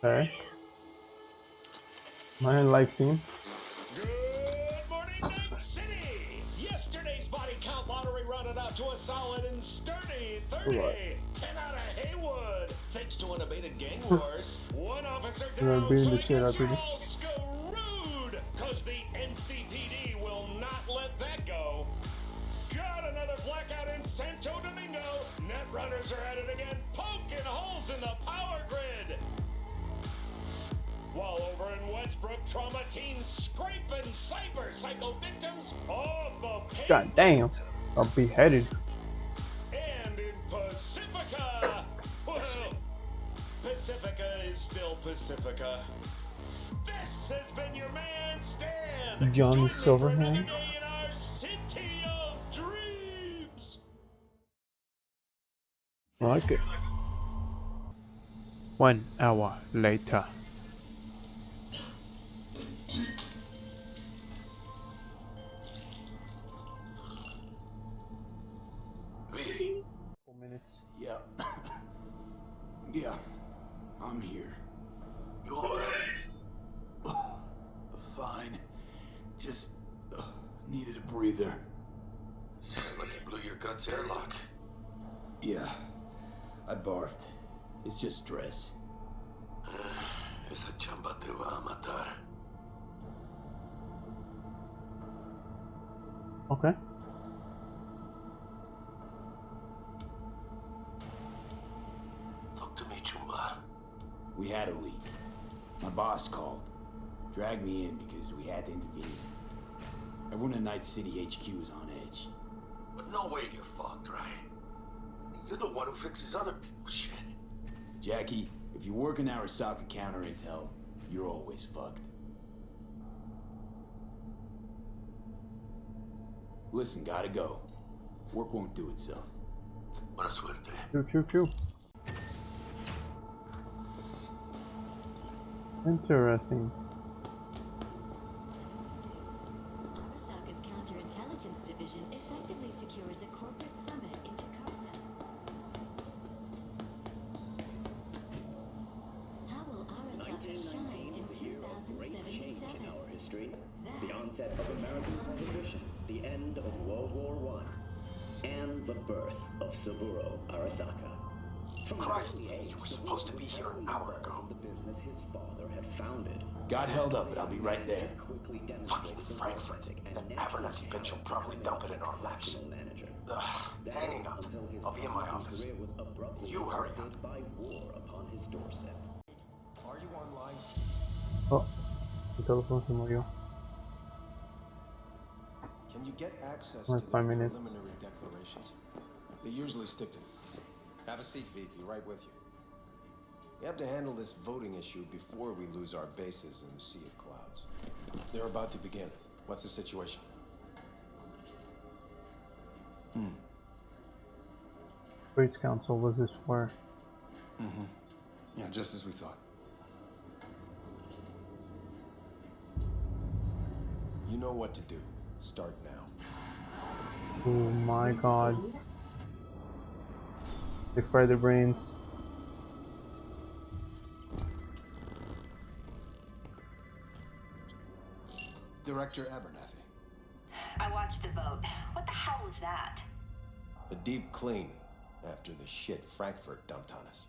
Okay. My life scene. Good morning, Night City! Yesterday's body count lottery rounded out to a solid and sturdy 30. Right. 10 out of Haywood. Thanks to unabated gang wars, one officer We're down, beating so the I shit out guess of you're people. all screwed! Cause the NCPD will not let that go. Got another blackout in Santo Domingo. Net runners are at it again, poking holes in the power grid. While over in Westbrook, trauma teams scraping cycle victims off the pavement. God damn. I'm beheaded. And in Pacifica, well, Pacifica is still Pacifica. This has been your man Stan. Johnny Join me for another Silverhand. day in our city of dreams. Okay. 1 hour later. V. 4 minutes. Yeah. Yeah. I'm here. You alright? Fine. Just needed a breather. Sounded like you blew your guts airlock. Yeah. I barfed. It's just stress. Esa chamba te va a matar. Okay. Talk to me, Chumba. We had a leak. My boss called. Dragged me in because we had to intervene. Everyone in Night City HQ is on edge. But no way you're fucked, right? You're the one who fixes other people's shit. Jackie, if you work in Arasaka counter intel, you're always fucked. Listen, gotta go. Work won't do itself. Buena suerte. Choo. Interesting. Arasaka's counterintelligence division effectively secures a corporate summit in Jakarta. How will Arasaka shine in 2077? Our history, the onset of American prohibition, the end of World War I, and the birth of Saburo Arasaka. From Christ, the you were supposed to be here an hour ago. The business his father had founded. Got held up, but I'll be right there. Fucking Frankfurt. That Abernathy bitch will probably dump it in our laps. Ugh, hanging up. I'll be in my office. You hurry up. By war upon his doorstep. Are you online? Oh. El teléfono se murió. Can you get access Like to the 5 minutes. preliminary declarations? They usually stick to them. Have a seat, VP. Right with you. We have to handle this voting issue before we lose our bases in the Sea of Clouds. They're about to begin. What's the situation? Race Council was this for? Yeah, just as we thought. You know what to do. Start now. Oh my god. They fry their brains. Director Abernathy. I watched the vote. What the hell was that? A deep clean after the shit Frankfurt dumped on us.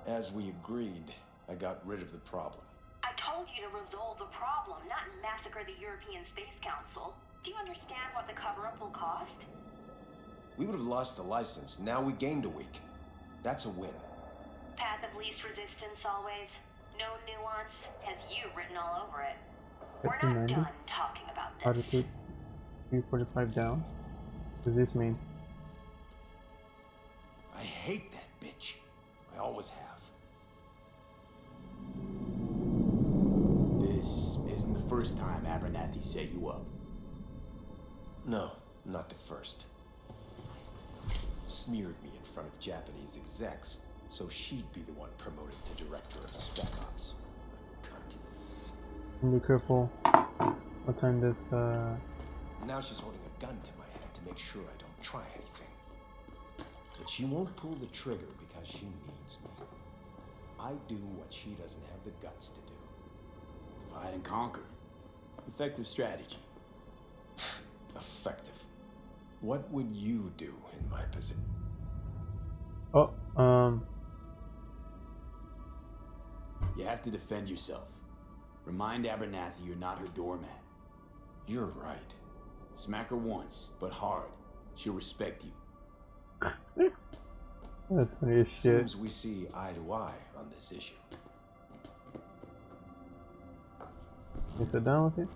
As we agreed, I got rid of the problem. I told you to resolve the problem, not massacre the European Space Council. Do you understand what the cover-up will cost? We would have lost the license. Now we gained a week. That's a win. Path of least resistance always. No nuance. Has you written all over it. We're not 1590. done talking about How to this. keep 345 down? What does this mean? I hate that bitch. I always have. This isn't the first time Abernathy set you up. No, not the first. Smeared me in front of Japanese execs, so she'd be the one promoted to Director of Spec Ops. Cunt. Be careful. What time does Now she's holding a gun to my head to make sure I don't try anything. But she won't pull the trigger because she needs me. I do what she doesn't have the guts to do. Divide and conquer. Effective strategy. Effective. What would you do in my position? Oh, You have to defend yourself. Remind Abernathy you're not her doormat. You're right. Smack her once, but hard. She'll respect you. that's funny as shit. Seems we see eye to eye on this issue. You sit down with it?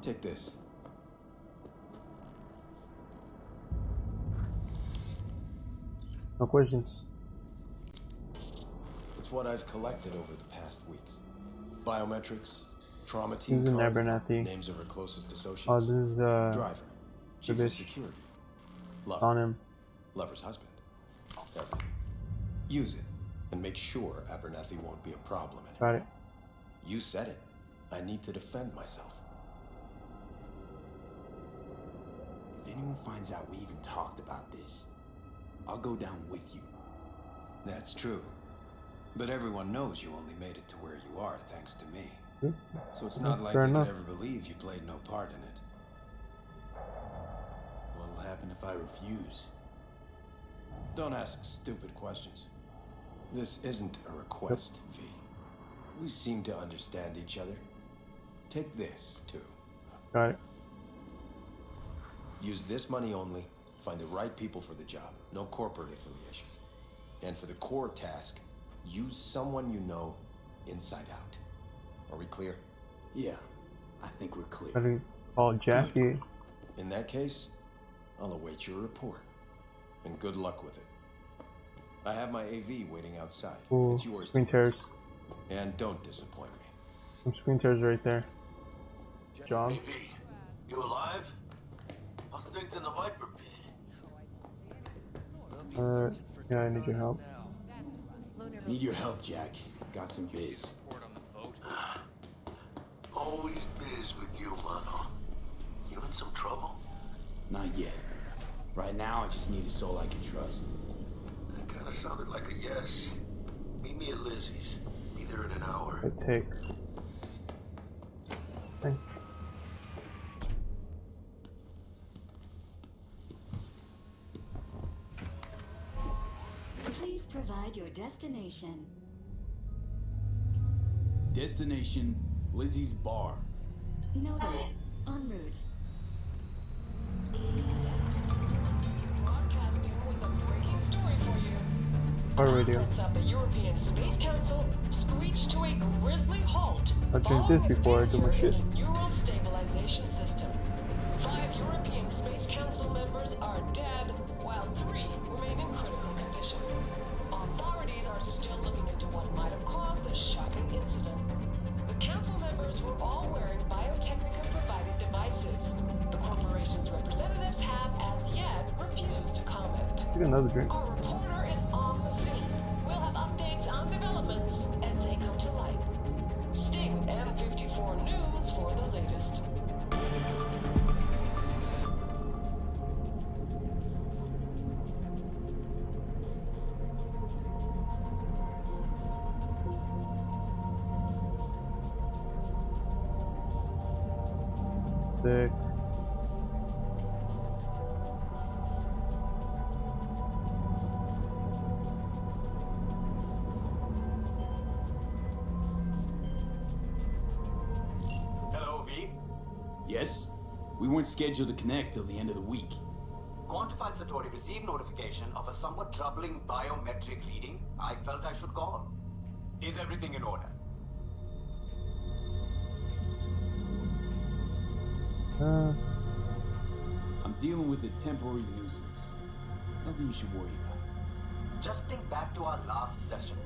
Take this. No questions. It's what I've collected over the past weeks. Biometrics, trauma team He's in card, Abernathy. names of her closest associates. Oh, this is Driver, chief of bitch. security, on lover, him. lover's husband. Everything. Use it and make sure Abernathy won't be a problem anymore. Got it. You said it. I need to defend myself. If anyone finds out we even talked about this, I'll go down with you. That's true. But everyone knows you only made it to where you are thanks to me. Hmm. So it's not like Fair they enough. could ever believe you played no part in it. What'll happen if I refuse? Don't ask stupid questions. This isn't a request, V. We seem to understand each other. Take this, too. Got it. Use this money only. Find the right people for the job. No corporate affiliation. And for the core task, use someone you know inside out. Are we clear? Yeah, I think we're clear. I didn't call Jackie. In that case, I'll await your report. And good luck with it. I have my AV waiting outside. Ooh, It's yours. screen to tears. use. And don't disappoint me. Some screen tears right there. Job. Hey, V, you alive? How's things in the Viper pit? Yeah, I need your help. Need your help, Jack. Got some biz. Always biz with you, mano. You in some trouble? Not yet. Right now, I just need a soul I can trust. That kinda sounded like a yes. Meet me at Lizzie's. Be there in an hour. I take. Okay. Please provide your destination. Destination, Lizzie's bar. Noted. En route. Broadcasting with a breaking story for you. Our radio. Conference of the European Space Council screeched to a grisly halt. I've drank this following before I do my failure shit. in a neural stabilization system. 5 European Space Council members are dead, while 3 remain in critical condition. Authorities are still looking into what might have caused the shocking incident. The council members were all wearing Biotechnica-provided devices. The corporation's representatives have, as yet, refused to comment. Take another drink. Our reporter is on the scene. We'll have updates on developments as they come to light. Sting M54 News for the latest. Sick. Hello, V. Yes? We weren't scheduled to connect till the end of the week. Quantified Satori received notification of a somewhat troubling biometric reading. I felt I should call. Is everything in order? I'm dealing with a temporary nuisance. Nothing you should worry about. Just think back to our last session.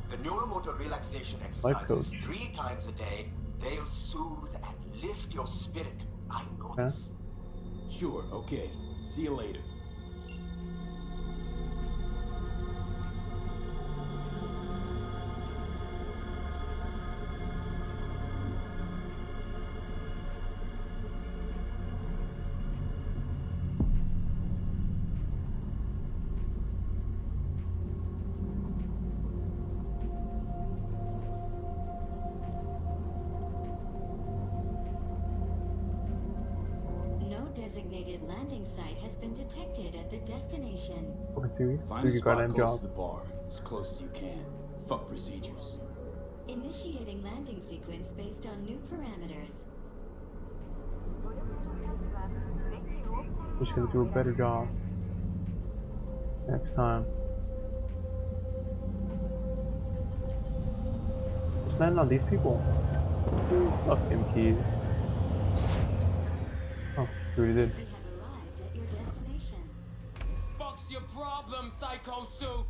The neuromotor relaxation Life exercises coach. 3 times a day. They'll soothe and lift your spirit. I know Huh? this. Sure, okay. See you later. designated landing site has been detected at the destination. Fucking serious? Find Do a you spot goddamn close job? to the bar, as close as you can. Fuck procedures. Initiating landing sequence based on new parameters. We're just gonna do a better job next time. Just land on these people. Fuck them kids. Oh, we already did. We have arrived at your destination. Fuck's your problem, Psycho Suit?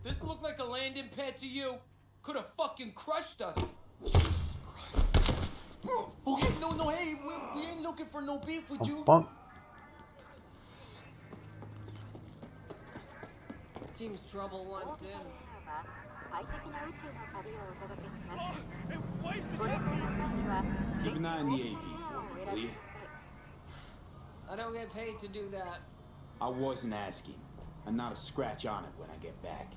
This looked like a landing pad to you? Could have fucking crushed us. Jesus Christ. Okay, no, hey, we ain't looking for no beef with you. Fuck. Seems trouble wants in. Keep an eye on the AV for me, will you? I don't get paid to do that. I wasn't asking. I'm not a scratch on it when I get back.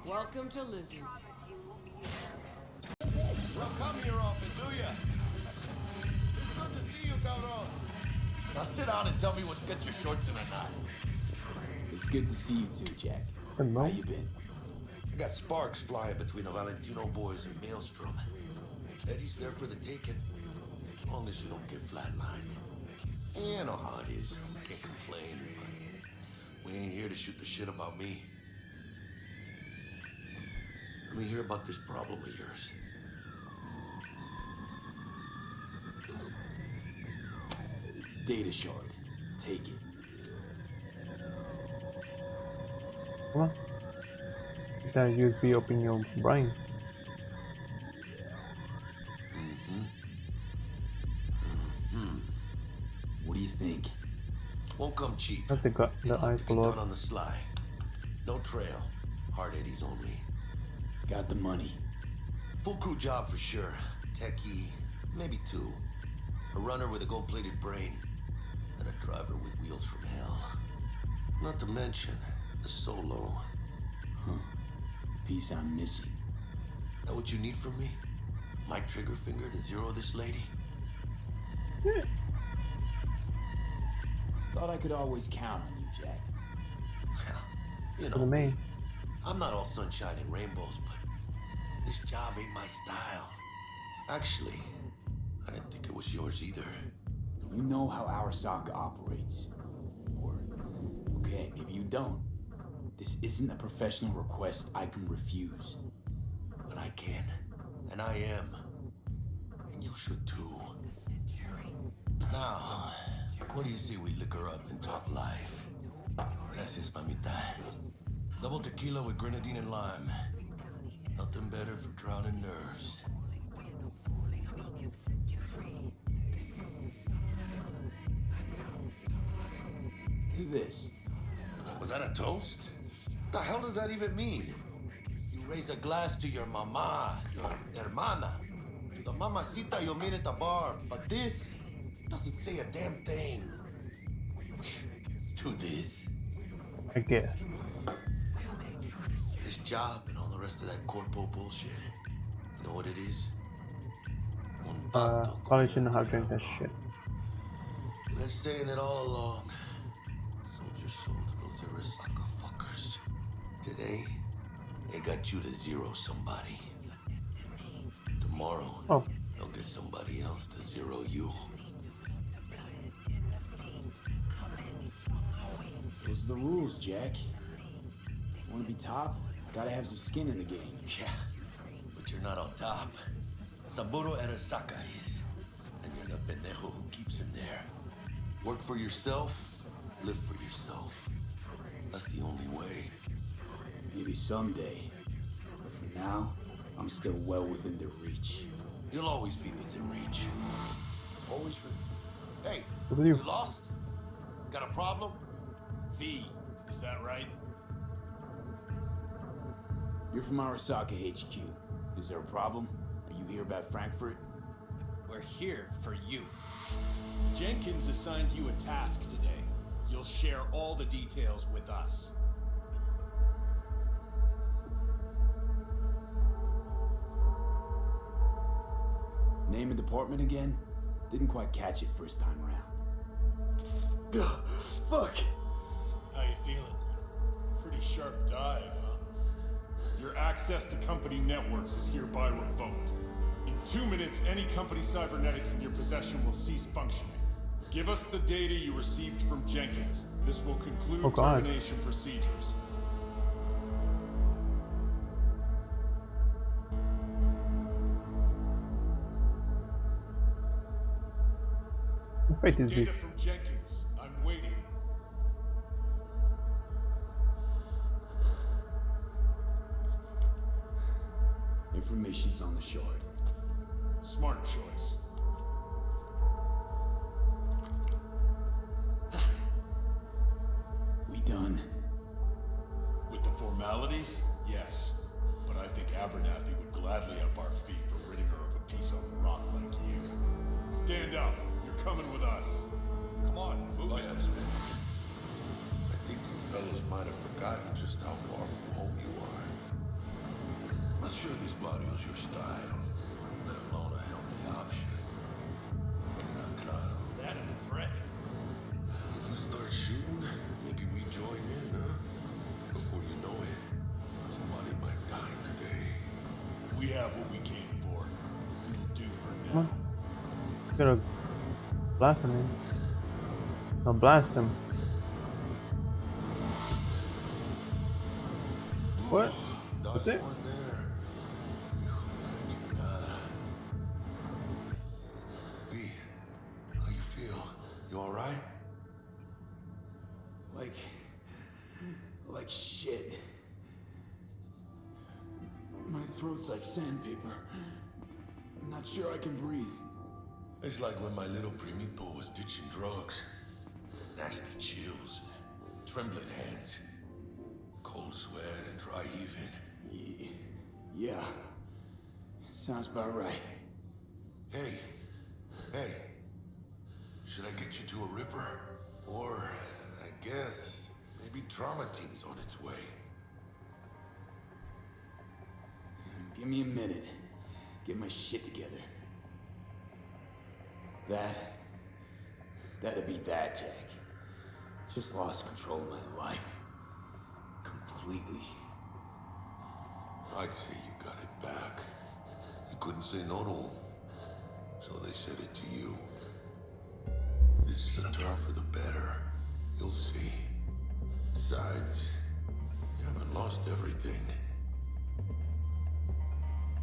Welcome to Lizzie's. Well, come here often, do ya? It's good to see you, Cabron. Now sit down and tell me what's got your shorts in a knot. It's good to see you too, Jack. Hello. How you been? I got sparks flying between the Valentino boys and Maelstrom. Eddie's there for the taking, as long as you don't get flatlined. You know how it is. Can't complain, but we ain't here to shoot the shit about me. Let me hear about this problem of yours. Data shard. Take it. Come on. Get that USB up in your brain. What do you think? Won't come cheap. I think the It'll have eyes to be below. done on the sly. No trail. Hard Eddies only. Got the money. Full crew job for sure. Techie, maybe two. A runner with a gold-plated brain. And a driver with wheels from hell. Not to mention, a solo. Huh. Piece I'm missing. That what you need from me? My trigger finger to zero this lady? Thought I could always count on you, Jack. You For know me. I'm not all sunshine and rainbows, but this job ain't my style. Actually, I didn't think it was yours either. You know how Arasaka operates. Or, okay, maybe you don't. This isn't a professional request I can refuse. But I can, and I am. And you should too. Now, what do you say we liquor up and talk life? Gracias, mamita. Double tequila with grenadine and lime. Nothing better for drowning nerves. Do this. Was that a toast? What the hell does that even mean? You raise a glass to your mama, your hermana, to the mamacita you'll meet at the bar, but this doesn't say a damn thing. Do this. I guess. This job and all the rest of that corpo bullshit. You know what it is? Un pacto con Probably shouldn't el have drank that diablo. shit. Been saying it all along. Sold your soul to those Arasaka fuckers. Today, they got you to zero somebody. Tomorrow, Oh. they'll get somebody else to zero you. Those are the rules, Jack. Want to be top? Gotta have some skin in the game. Yeah, but you're not on top. Saburo Arasaka is. And you're the pendejo who keeps him there. Work for yourself, live for yourself. That's the only way. Maybe someday. But for now, I'm still well within their reach. You'll always be within reach. Always. Hey, Look at you. you lost? Got a problem? V, is that right? You're from Arasaka HQ. Is there a problem? Are you here about Frankfurt? We're here for you. Jenkins assigned you a task today. You'll share all the details with us. Name and department again? Didn't quite catch it first time around. Fuck. How you feeling? Pretty sharp dive, huh? Your access to company networks is hereby revoked. In 2 minutes, any company cybernetics in your possession will cease functioning. Give us the data you received from Jenkins. This will conclude termination procedures. Wait, this Data from Jenkins. I'm waiting. Information's on the shard. Smart choice. We done? With the formalities, yes. But I think Abernathy would gladly up our fee for ridding her of a piece of rock like you. Stand up. You're coming with us. Come on, move it. I think you fellas might have forgotten just how far from home you are. Not sure this body is your style, let alone a healthy option. Claro. Is that a threat? You start shooting, maybe we join in, huh? Before you know it, somebody might die today. We have what we came for. It'll do for now. Come on. Gotta blast him, man. I'll blast him. What? What's it? V, how you feel? You alright? Like shit. My throat's like sandpaper. I'm not sure I can breathe. It's like when my little primito was ditching drugs. Nasty chills, trembling hands, cold sweat and dry heaving. Yeah. Sounds about right. Hey, should I get you to a Ripper? Or, I guess, maybe trauma team's on its way. Give me a minute. Get my shit together. That'd be that, Jack. Just lost control of my life. Completely. I'd say you got it back. You couldn't say no to them. So they said it to you. This is a turn for the better. You'll see. Besides, you haven't lost everything.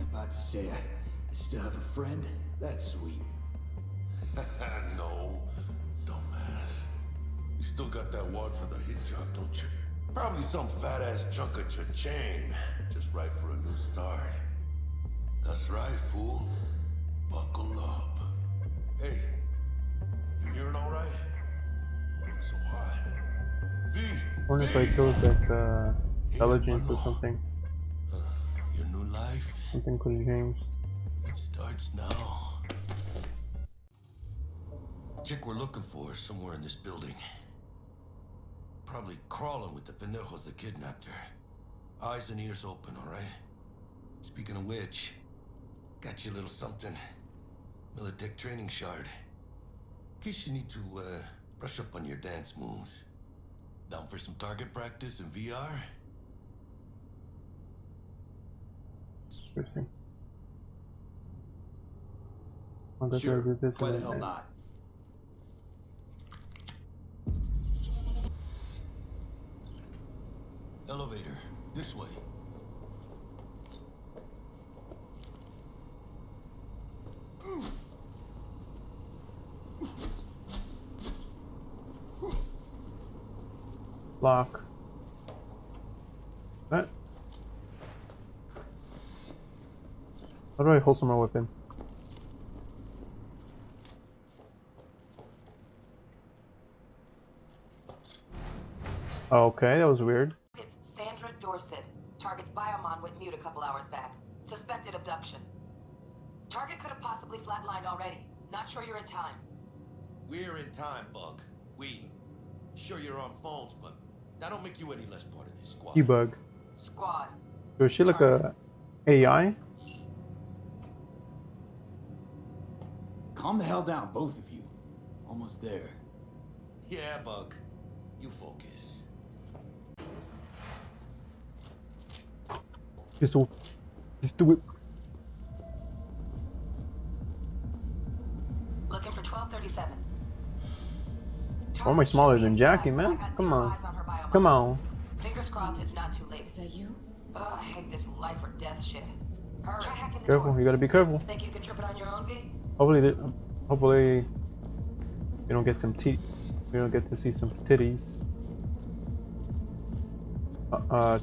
About to say I still have a friend? That's sweet. No, dumbass. You still got that wad for the hit job, don't you? Probably some fat-ass chunk of cha-ching. Just right for a new start. That's right, fool. Buckle up. Hey, you hearing all right? You look so high. V! I wonder if I chose like intelligence or something. Your new life? Something could have changed. It starts now. Chick we're looking for is somewhere in this building. Probably crawling with the pendejos that kidnapped her. Eyes and ears open, alright? Speaking of which, got you a little something. Militech training shard. In case you need to, brush up on your dance moves. Down for some target practice in VR? Interesting. I'll go Sure, do this why in the a hell minute. not? Elevator, this way. Lock. What? How do I holster my weapon? Okay, that was weird. It's Sandra Dorset. Target's biomon went mute a couple hours back. Suspected abduction. Target could have possibly flatlined already. Not sure you're in time. We're in time, Bug. Sure you're on phones, but that don't make you any less part of this squad. Debug. Squad. So is she like a AI? Calm the hell down, both of you. Almost there. Yeah, Buck. You focus. Pistol. Pistol. Looking for 1237. Why am I smaller than Jackie, man? Come on. Come on. Fingers crossed it's not too late. Is that you? Oh, I hate this life or death shit. Hurry. Try hacking the Careful, door. you gotta be careful. Think you can trip it on your own, V? Hopefully, you don't get some teeth. We don't get to see some titties.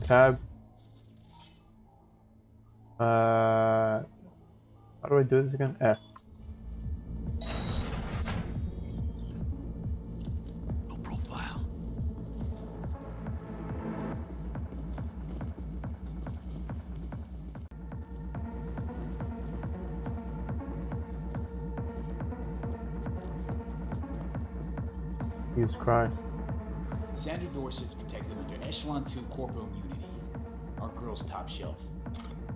Tab. How do I do this again? F. No profile. Jesus Christ. Sandra Dorset's protected under Echelon 2 corporal immunity. Our girl's top shelf.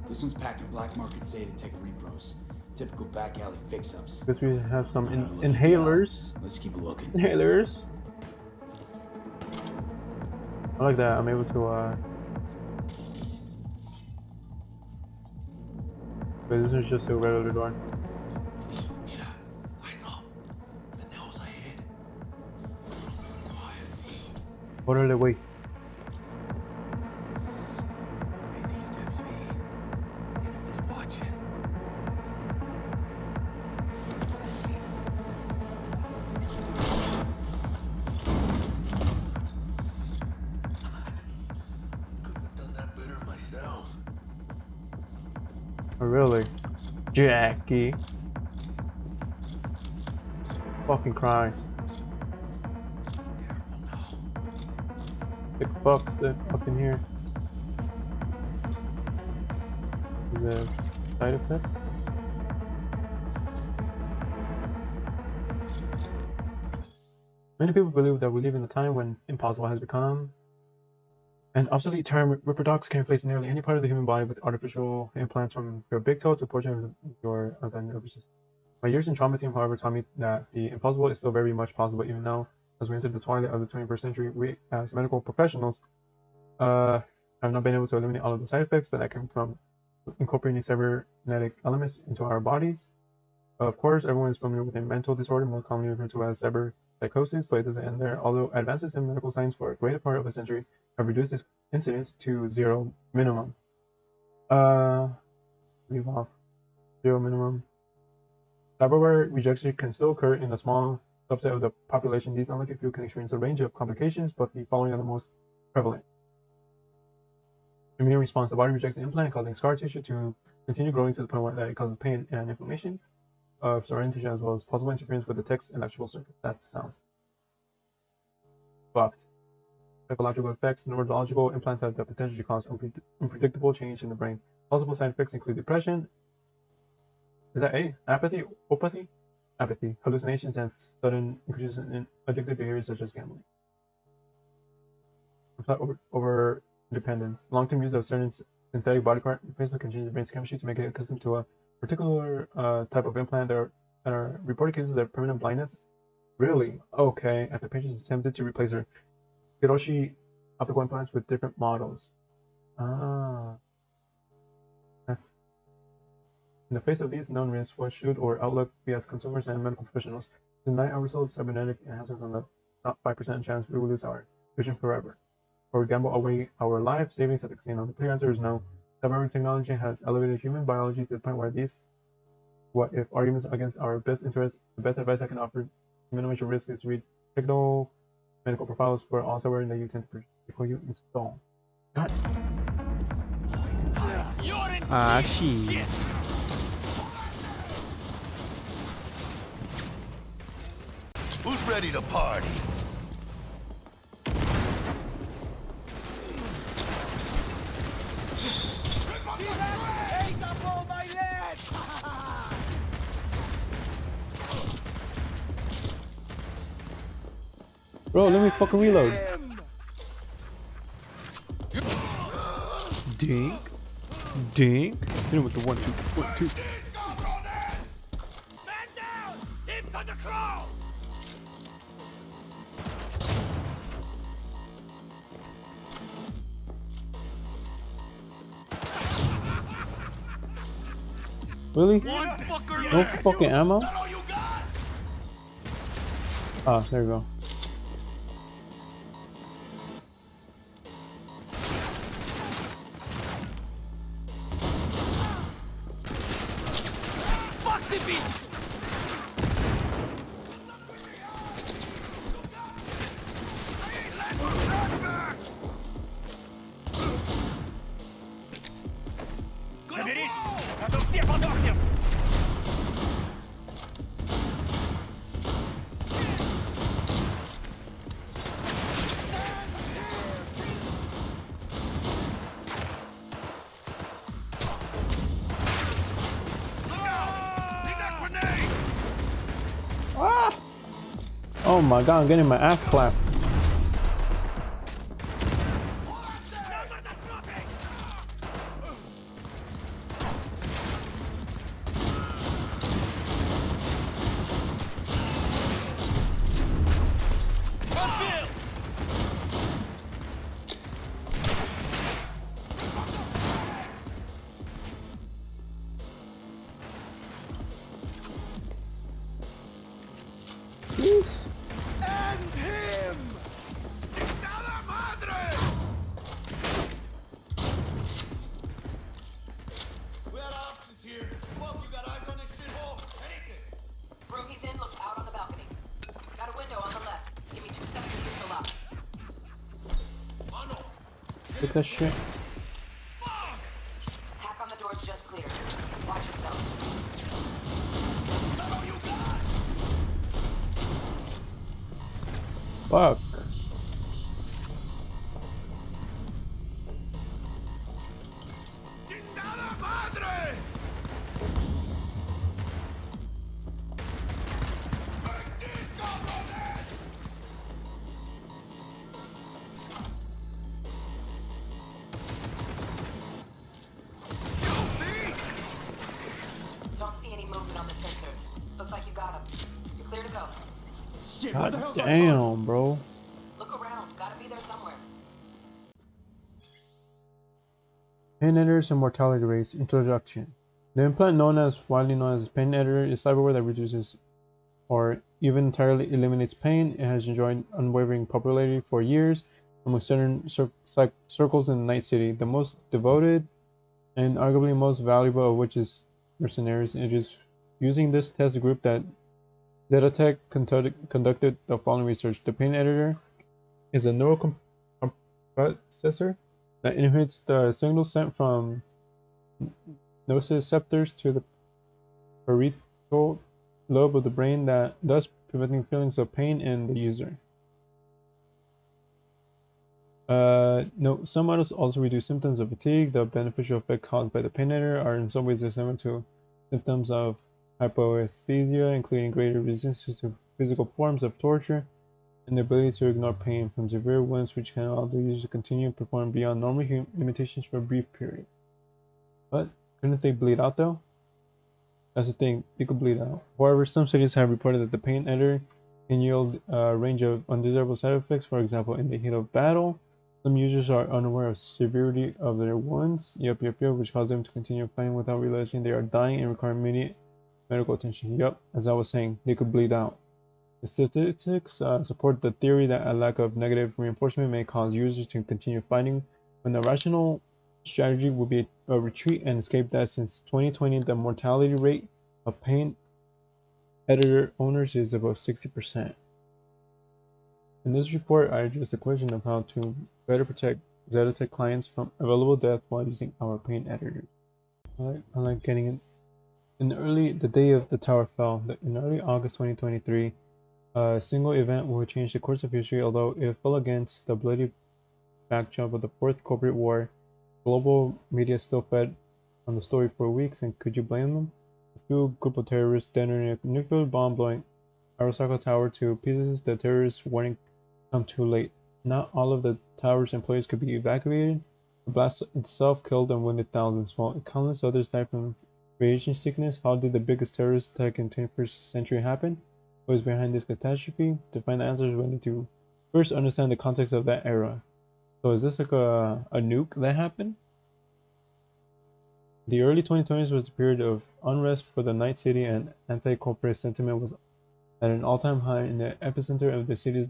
This one's packing black market Zeta Tech repros. Typical back alley fix-ups. Guess we have some inhalers. Let's keep looking. Inhalers. I like that. I'm able to Wait, this is just a regular door. Mira, eyes up. Pendejos ahead. Quiet. Órale, güey. Make these steps, V. Enemies watching. Nice. Couldn't have done that better myself. Oh, really? Jackie. Fucking Christ. Big bucks up in here. Is there side effects? Many people believe that we live in a time when impossible has become an obsolete term. Reproducts can replace nearly any part of the human body with artificial implants, from your big toe to a portion of your nervous system. My years in trauma team, however, taught me that the impossible is still very much possible, even now, as we enter the twilight of the 21st century. We, as medical professionals, have not been able to eliminate all of the side effects, but that come from incorporating cybernetic elements into our bodies. Of course, everyone is familiar with a mental disorder, most commonly referred to as cyberpsychosis, but it doesn't end there. Although advances in medical science for a greater part of a century have reduced its incidence to zero minimum. Leave off. Zero minimum. Cyberware rejection can still occur in a small subset of the population. These unlike a few can experience a range of complications, but the following are the most prevalent. Immune response. The body rejects the implant, causing scar tissue to continue growing to the point that it causes pain and inflammation of surrounding tissue, as well as possible interference with the text electrical circuit. That sounds fucked. Psychological effects. Neurological implants have the potential to cause unpredictable change in the brain. Possible side effects include depression. Is that A? Apathy? Opathy? Apathy. Hallucinations and sudden increases in addictive behaviors such as gambling. Over dependence. Long-term use of certain synthetic body part replacement can change the brain's chemistry to make it accustomed to a particular type of implant. There are reported cases of permanent blindness. Really? Okay. After patients attempted to replace their Hiroshi optical implants with different models. That's in the face of these known risks. What should our outlook be as consumers and medical professionals? Deny ourselves cybernetic enhancements on the top 5% chance we will lose our vision forever, or gamble away our life savings at the casino? The clear answer is no. Cyber technology has elevated human biology to the point where these what-if arguments against our best interests. The best advice I can offer to minimize your risk is to read technical medical profiles for all cyber that you tend to purchase before you install. God. Shit. Who's ready to party? Bro, let me fucking reload. Dink. Dink. Hit him with the 1, 2, 1, 2. Man down! Dibs on the claw! Really? One fucker No left. fucking ammo? That all you got? Ah, there you go. Fuck the beat! Соберись, а то все подохнем! Ah! Oh my god, I'm getting my ass clapped. End him! Chingada madre! We had options here. Fuck, you got eyes on this shithole? Anything? Room he's in looks out on the balcony. Got a window on the left. Give me 2 seconds to use the lock. Take that shit. Hack on the door's just cleared. Watch yourselves. Fuck. Chingada madre! Don't see any movement on the sensors. Looks like you got him. You're clear to go. Shit, God damn, bro. Look around. Gotta be there somewhere. Pain editors and mortality rates. Introduction. The implant widely known as pain editor is cyberware that reduces or even entirely eliminates pain. It has enjoyed unwavering popularity for years among certain circles in the Night City. The most devoted and arguably most valuable of which is mercenaries. It is using this test group that Zetatech conducted the following research. The pain editor is a neural processor that inhibits the signals sent from nociceptors to the parietal lobe of the brain, that thus preventing feelings of pain in the user. No, some models also reduce symptoms of fatigue. The beneficial effect caused by the pain editor are in some ways similar to symptoms of hypoesthesia, including greater resistance to physical forms of torture and the ability to ignore pain from severe wounds, which can allow the user to continue to perform beyond normal limitations for a brief period. But couldn't they bleed out though? That's the thing, they could bleed out. However, some studies have reported that the pain editor can yield a range of undesirable side effects. For example, in the heat of battle, some users are unaware of severity of their wounds, which cause them to continue fighting without realizing they are dying and require immediate medical attention. As I was saying, they could bleed out. The statistics support the theory that a lack of negative reinforcement may cause users to continue fighting, when the rational strategy would be a retreat and escape. That since 2020, the mortality rate of pain editor owners is about 60%. In this report, I address the question of how to better protect Zetatech clients from available death while using our pain editors. I like getting it. The day of the tower fell, in early August 2023, a single event will change the course of history. Although it fell against the bloody backdrop of the Fourth Corporate War, global media still fed on the story for weeks, and could you blame them? A few group of terrorists detonated a nuclear bomb, blowing Arasaka Tower to pieces. The terrorist warning come too late. Not all of the tower's employees could be evacuated. The blast itself killed and wounded thousands, while countless others died from radiation sickness. How did the biggest terrorist attack in the 21st century happen? What is behind this catastrophe? To find the answers, we need to first understand the context of that era. So is this like a nuke that happened? The early 2020s was a period of unrest for the Night City, and anti-corporate sentiment was at an all-time high in the epicenter of the city's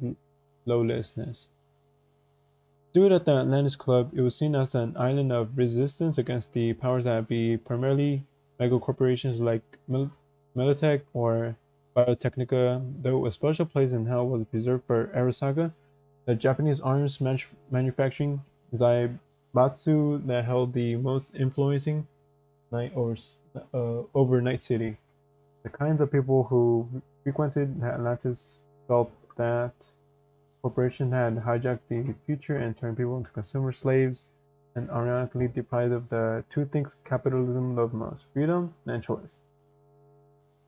lawlessness. Stood at the Atlantis Club, it was seen as an island of resistance against the powers that be, primarily megacorporations like Militech or Biotechnica, though a special place in hell was reserved for Arasaka, the Japanese arms manufacturing Zaibatsu that held the most influencing over Night City. The kinds of people who frequented Atlantis felt that corporations had hijacked the future and turned people into consumer slaves, and ironically deprived of the two things capitalism loves most: freedom and choice.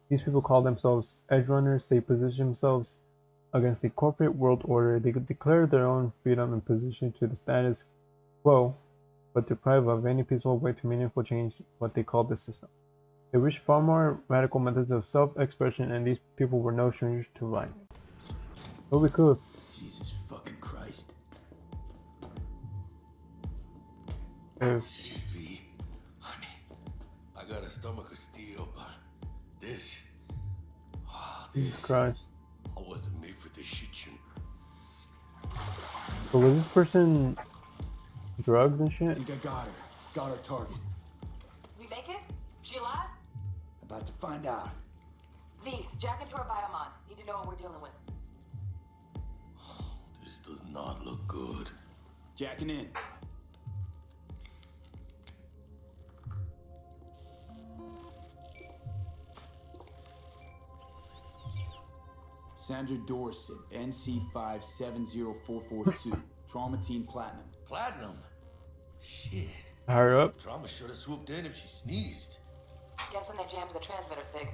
These people call themselves edge runners. They position themselves against the corporate world order. They declare their own freedom and position to the status quo, but deprive of any peaceful way to meaningful change what they call the system. They wish far more radical methods of self-expression, and these people were no strangers to violence. But we could. Jesus fucking Christ. V, honey, I got a stomach of steel, but this, Jesus Christ. I wasn't made for this shit. So was this person drugged and shit? I think I got her. Got our target. We make it? She alive? About to find out. V, jack into her biomon. Need to know what we're dealing with. This does not look good. Jacking in. Sandra Dorset, NC570442, Trauma Team Platinum. Platinum? Shit. Higher up. Trauma should have swooped in if she sneezed. Guessing they jammed the transmitter, Sig.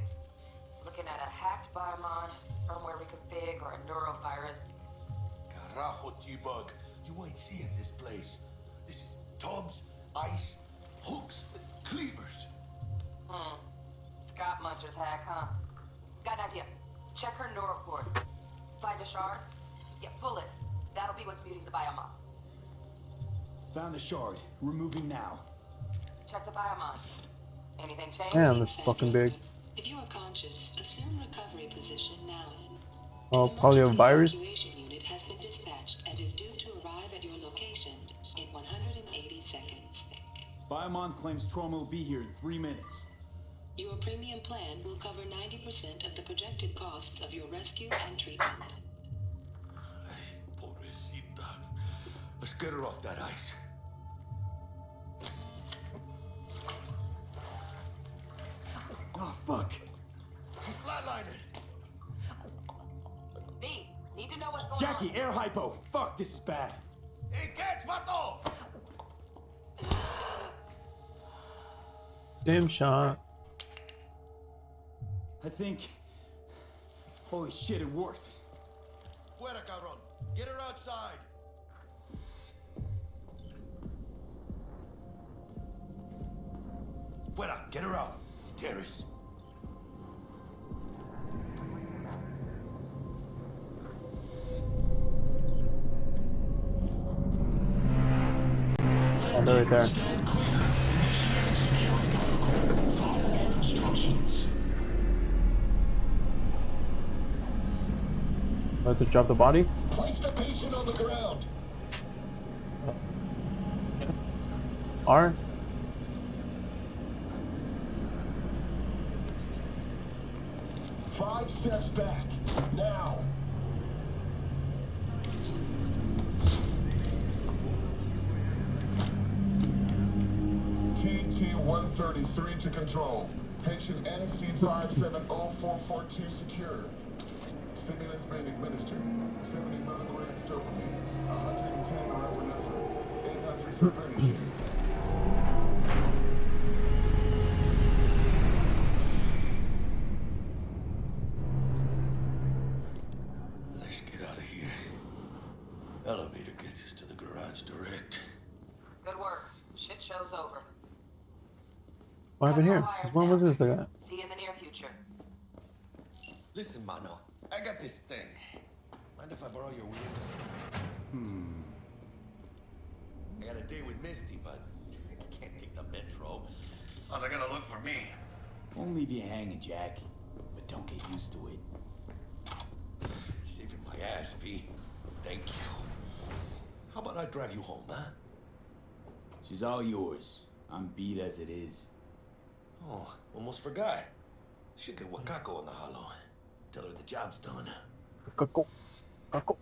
Looking at a hacked biomon, firmware reconfig, or a neurovirus. Carajo, T-Bug. You ain't seeing this place. This is tubs, ice, hooks, cleavers. Scott Muncher's hack, huh? Got an idea. Check her neuroport. Find a shard? Yeah, pull it. That'll be what's muting the biomon. Found the shard. Removing now. Check the biomon. Anything change? Damn, it's fucking big. If you are conscious, assume recovery position now. Oh, probably a virus. Evacuation unit has been dispatched and is due to arrive at your location in 180 seconds. Biomon claims trauma will be here in 3 minutes. Your premium plan will cover 90% of the projected costs of your rescue and treatment. Pobrecita. Let's get her off that ice. Oh, fuck. She's flatlining. V, need to know what's going Jackie, on. air hypo. Fuck, this is bad. Hey, catch, vato! Damn shot. I think... Holy shit, it worked. Fuera, cabrón. Get her outside. Fuera, get her out. Terrace. Oh, they're right there. About to drop the body? Place the patient on the ground. R? Five steps back. Now. TT-133 to control. Patient NC570442 secure. Stimulus being administered. 70 milligrams dopamine. 110 norepinephrine. 800 fibrinogen. Let's get out of here. Elevator gets us to the garage direct. Good work. Shit show's over. What happened here? When was this guy? See you in the near future. Listen, mano. I got this thing. Mind if I borrow your wheels? I got a date with Misty, but I can't take the metro. How's it gonna look for me? Won't leave you hanging, Jack. But don't get used to it. Saving my ass, V. Thank you. How about I drive you home, huh? She's all yours. I'm beat as it is. Oh, almost forgot. Should get Wakako in the hollow. Tell her the job's done. Kako. Kako.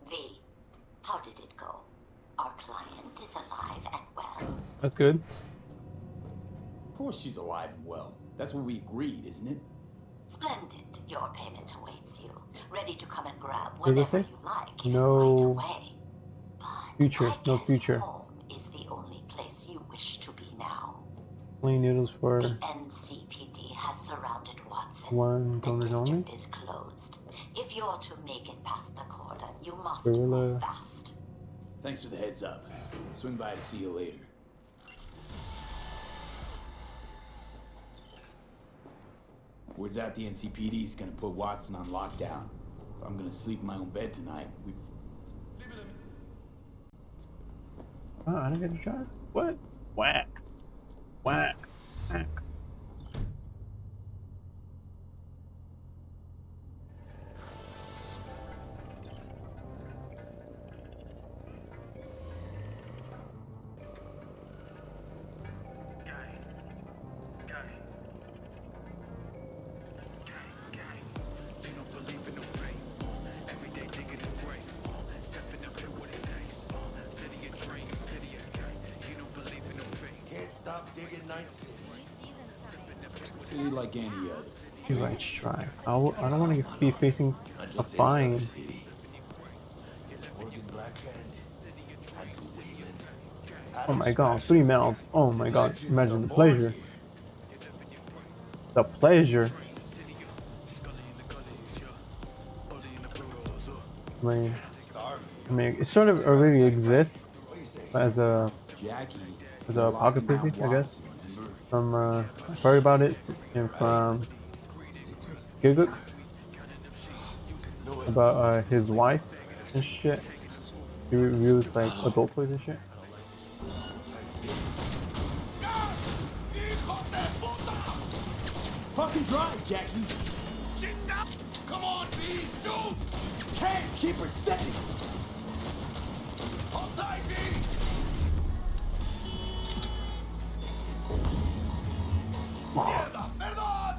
V, how did it go? Our client is alive and well. That's good. Of course she's alive and well. That's what we agreed, isn't it? Splendid. Your payment awaits you. Ready to come and grab What did whenever they say? you like, No right away. future. No future. Home is the only place you wish to be now. Plain noodles for The NCPD has surrounded Watson. $1 The only. district is closed. If you're to make it past the cordon, you must Gorilla. move fast. Thanks for the heads up. Swing by to see you later. Word's out the NCPD's gonna put Watson on lockdown. If I'm gonna sleep in my own bed tonight, we... Oh, I didn't get to try. What? Whack. Whack. Whack. Can't stop digging Night City. City like any other. Too right try. I don't want to be facing a fine. Morgan Blackhand, Andrew Wayland, Oh my god, 3 mouths. Oh my god, imagine the pleasure. The pleasure. I mean, it sort of already exists as a pocket preview, I guess. From I've heard about it and from Giguk about his wife and shit. He reviews like adult toys and shit. Fucking drive, Jackie! Come on, B, shoot! Hey, keep her steady! Hold tight, B! Mierda, perdón!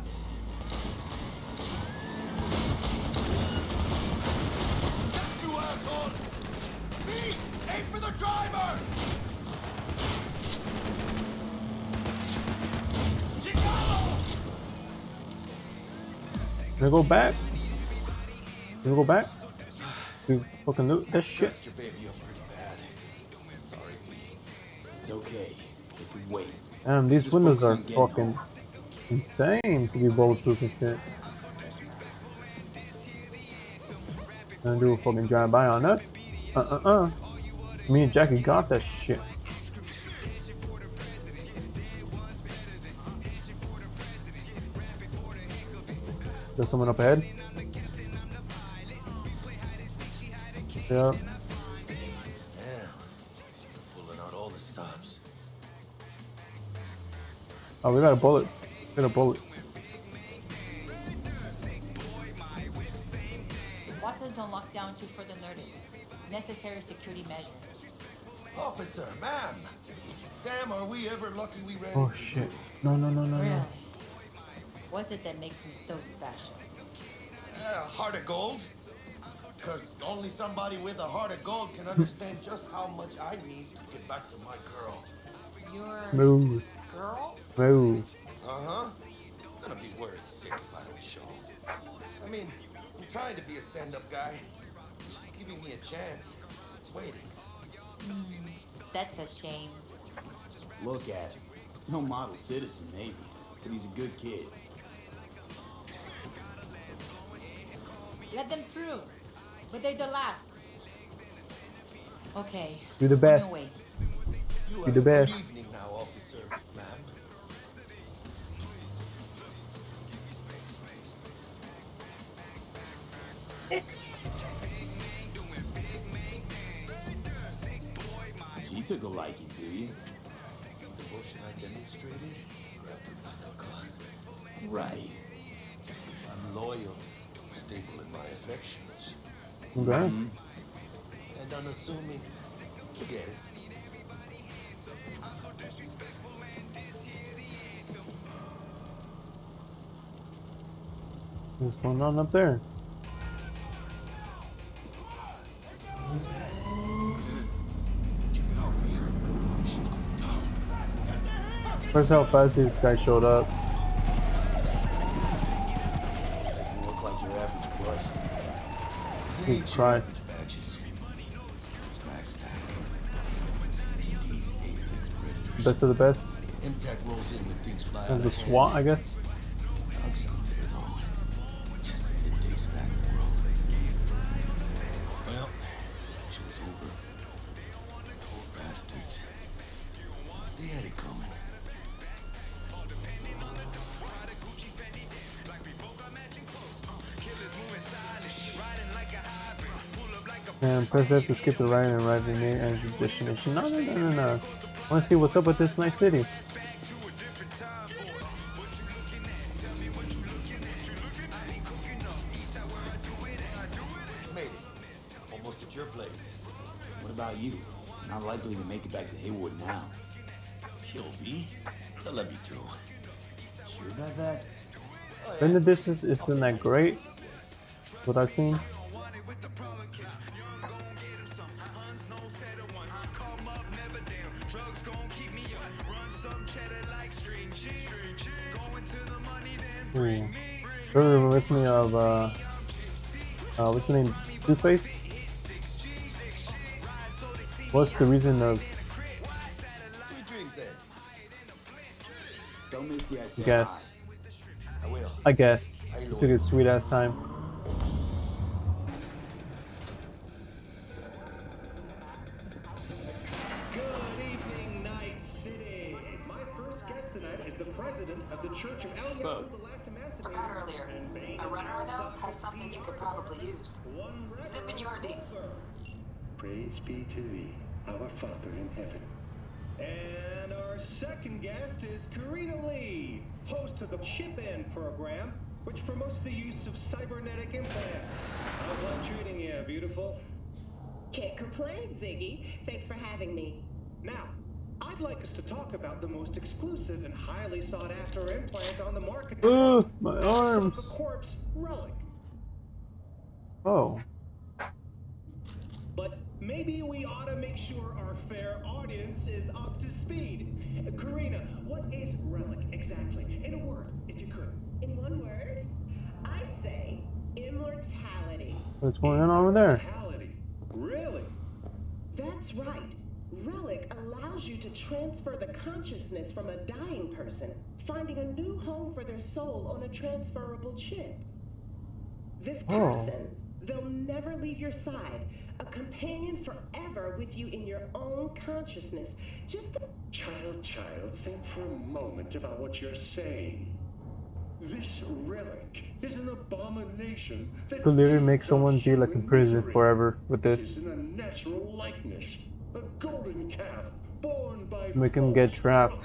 Got you, asshole! B, aim for the driver! Chicago! Can I go back? Can I go back? To fucking loot that shit. Your baby up pretty bad. Sorry, B. It's okay. It can wait. Damn, these Just windows focus are on getting fucking home. insane to be bulletproof and shit. Gonna do a fucking drive-by on us? Me and Jackie got that shit. There's someone up ahead. Yep. Damn. Pulling out all the stops. Oh, we got a bullet. We got a bullet. Watson's on lockdown to further notice. Necessary security measures. Officer, ma'am. Damn, are we ever lucky we ran Oh into shit. you. No. Really? What's it that makes him so special? Heart of gold? Because only somebody with a heart of gold can understand just how much I need to get back to my girl. Your Move. girl? Move. Uh-huh. I'm gonna be worried sick if I don't show. I mean, I'm trying to be a stand-up guy. She's giving me a chance. Waiting. That's a shame. Look at him. No model citizen, maybe. But he's a good kid. Let them through. But they're the last. Okay. Do the on best. your way. You Do have the a good best. evening now, officer, ma'am. took a liking to you. The devotion I demonstrated grabbed her by the collar. Right. I'm loyal, stable in my affections. Okay. And unassuming. Forget it. What's going on up there? First, how fast these guys showed up. You look like your average bust. Jesus Christ. Best of the best. Impact rolls in when things fly And the SWAT, I guess. Dogs out there, though. Just a midday snack for 'em. Well, show's over. Poor bastards. They had it coming. And press F to skip the ride and arrive in near energy destination. No. I want to see what's up with this nice city. Made it. Almost at your place. What about you? Not likely to make it back to Haywood now. Chill, V. They'll let me through. Sure about that? In the distance, isn't that great? What I've seen. Really reminds me of what's the name? Two-Face? What's the reason of Don't miss the ice. guess? I will. I guess. It took its sweet ass time. Good evening, Night City. My first guest tonight is the president of the Church of El Yahoo, the last emancipator. Forgot earlier. A runner I know has something you could probably use. Zip in your deeds. Praise be to thee, our Father in heaven. And our second guest is Karina Lee, host of the Chip In program, which promotes the use of cybernetic implants. How's life treating you, beautiful? Can't complain, Ziggy. Thanks for having me. Now, I'd like us to talk about the most exclusive and highly sought after implant on the market. My arms. The corpse relic. Oh. But maybe we ought to make sure our fair audience is up to speed. Karina, what is relic exactly? In a word, if you could. In one word, I'd say immortality. What's going on over there? Immortality? Really? That's right. Relic allows you to transfer the consciousness from a dying person, finding a new home for their soul on a transferable chip. This person, they'll never leave your side, a companion forever with you in your own consciousness. Just a... Child, think for a moment about what you're saying. This relic is an abomination that Could literally make someone be like in prison forever with this. is in a natural likeness. A golden calf born by Make him get trapped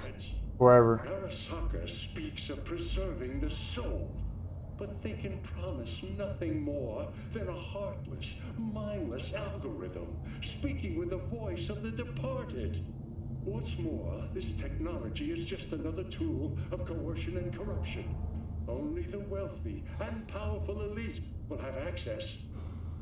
forever. Arasaka speaks of preserving the soul, but they can promise nothing more than a heartless, mindless algorithm speaking with the voice of the departed. What's more, this technology is just another tool of coercion and corruption. Only the wealthy and powerful elite will have access,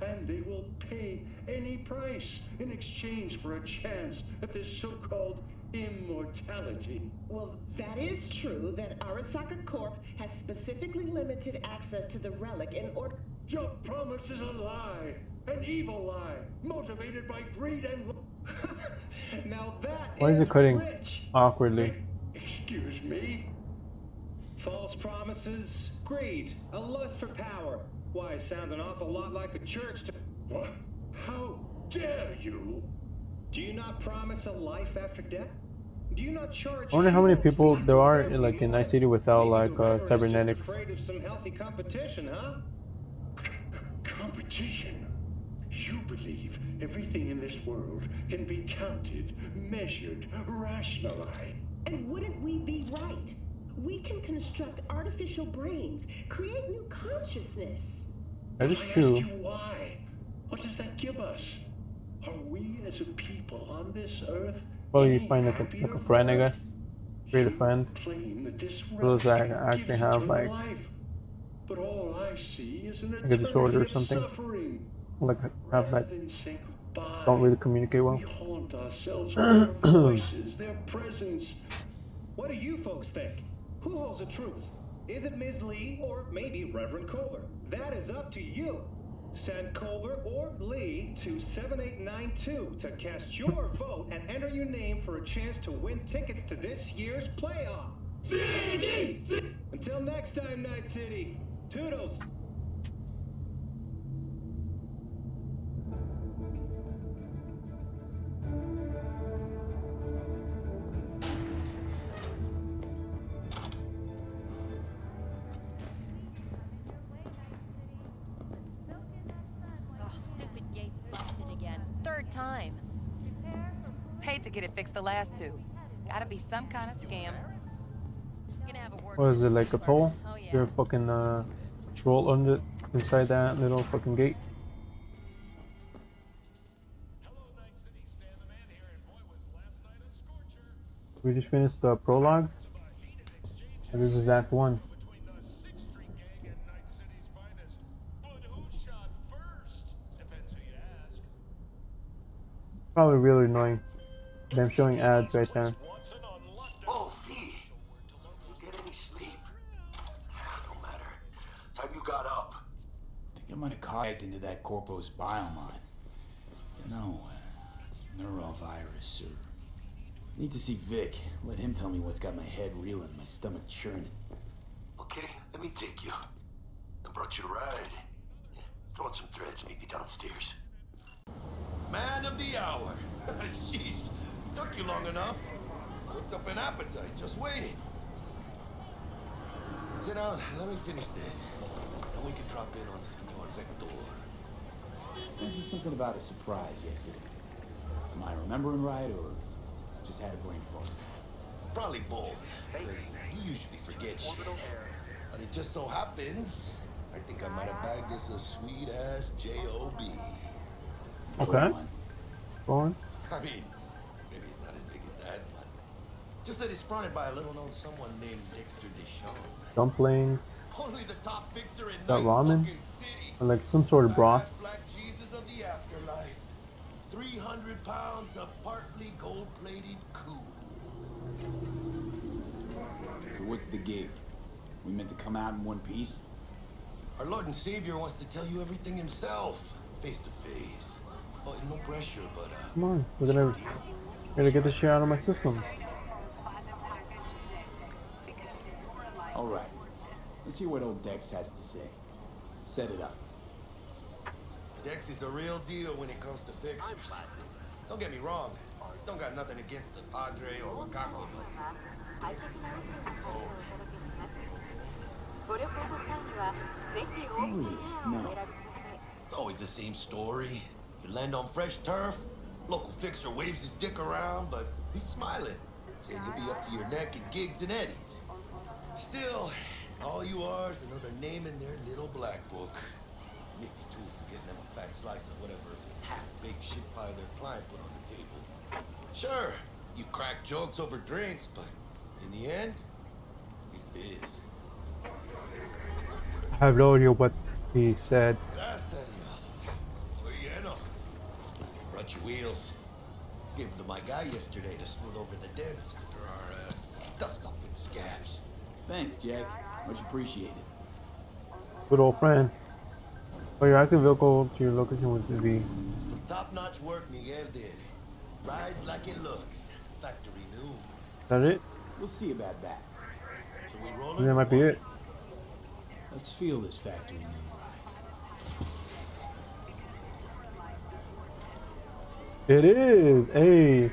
and they will pay any price in exchange for a chance at this so-called immortality. Well, that is true that Arasaka Corp has specifically limited access to the relic in order... Your promise is a lie, an evil lie, motivated by greed and... Now that Why is it cutting rich. awkwardly? Excuse me? False promises, greed, a lust for power. Why, it sounds an awful lot like a church to... What? How dare you? Do you not promise a life after death? Do you not charge... I wonder how many people there are in like in Night City without like cybernetics. Afraid of some healthy competition, huh? Competition? You believe everything in this world can be counted, measured, rationalized. And wouldn't we be right? We can construct artificial brains, create new consciousness. That is I ask true. you why? What does that give us? Are we as a people on this earth Well, you any find like happier a friend, I for it? guess. Create a friend. Claim that this Those relic that actually gives have eternal like life. But all I see is an a disorder or eternity of something. suffering. Like have Rather like than say goodbye, don't really communicate well. we haunt ourselves with their voices, their presence. What do you folks think? Who holds the truth? Is it Ms. Lee or maybe Reverend Culver? That is up to you. Send Culver or Lee to 7892 to cast your vote and enter your name for a chance to win tickets to this year's playoff. Until next time, Night City. Toodles. Oh, stupid gate's busted again. Third time. Paid to get it fixed the last two. Gotta be some kind of scam. Gonna have a word What with is the it, like a city toll? clerk. Oh yeah. You're a fucking troll under inside that little fucking gate. We just finished the prologue. And this is Act 1. Probably really annoying. Them showing ads right there. Oh, V. You get any sleep? No matter. Time you got up. I think I might have carved into that Corpo's biomon. You know, neurovirus or... Need to see Vic. Let him tell me what's got my head reeling, my stomach churning. Okay, let me take you. I brought you a ride. Yeah, throw on some threads, meet me downstairs. Man of the hour. Jeez, took you long enough. Cooked up an appetite, just waiting. Sit down, let me finish this. Then we can drop in on Senor Vector. Mentioned something about a surprise yesterday. Am I remembering right, or just had a brain fart? Probably both, because you usually forget shit. But it just so happens, I think I might have bagged this a sweet-ass J.O.B. Okay. Go on. I mean, maybe it's not as big as that, but just that it's fronted by a little-known someone named Dexter Deschamps. Dumplings. Only the top fixer in That ramen? Or like some sort of broth. Black Jesus of the afterlife. 300 pounds of partly gold-plated coup. So what's the gig? We meant to come out in one piece? Our Lord and Savior wants to tell you everything himself, face to face. Oh, no pressure, but Come on, we're gonna get this shit out of my system. All right. Let's hear what old Dex has to say. Set it up. Dex is a real deal when it comes to fixers. Don't get me wrong. Don't got nothing against the Padre or Wakako, but Dex is No. It's always the same story. You land on fresh turf, local fixer waves his dick around, but he's smiling, saying you'll be up to your neck in gigs and eddies. Still, all you are is another name in their little black book. Nifty too for getting them a fat slice of whatever half-baked shit pie their client put on the table. Sure, you crack jokes over drinks, but in the end, it's biz. I have no idea what he said. Gracias a Dios. Muy lleno. Brought your wheels. Gave them to my guy yesterday to smooth over the dents after our dust up with the scabs. Thanks, Jack. Much appreciated. Good old friend. For your active vehicle to your location would be. Some top-notch work Miguel did. Rides like it looks. Factory new. Is that it? We'll see about that. So we roll That might be it. Let's feel this factory new ride. It is. Hey.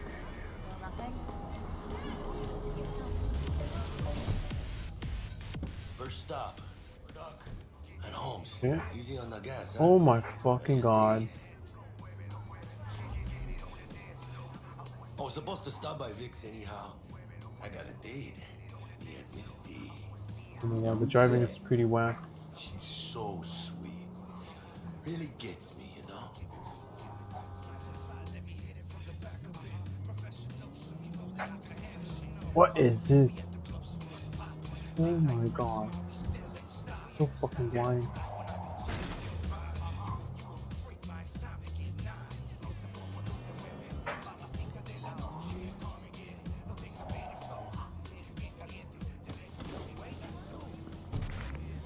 First stop. Duck. And Holmes. Yeah. Easy on the gas, huh? Oh my fucking god. I was supposed to stop by Vic's anyhow. I got a date. Me and Miss D. Oh my god, the driving is pretty whack. She's so sweet. Really gets me, you know? What is this? Oh my god. So fucking blind.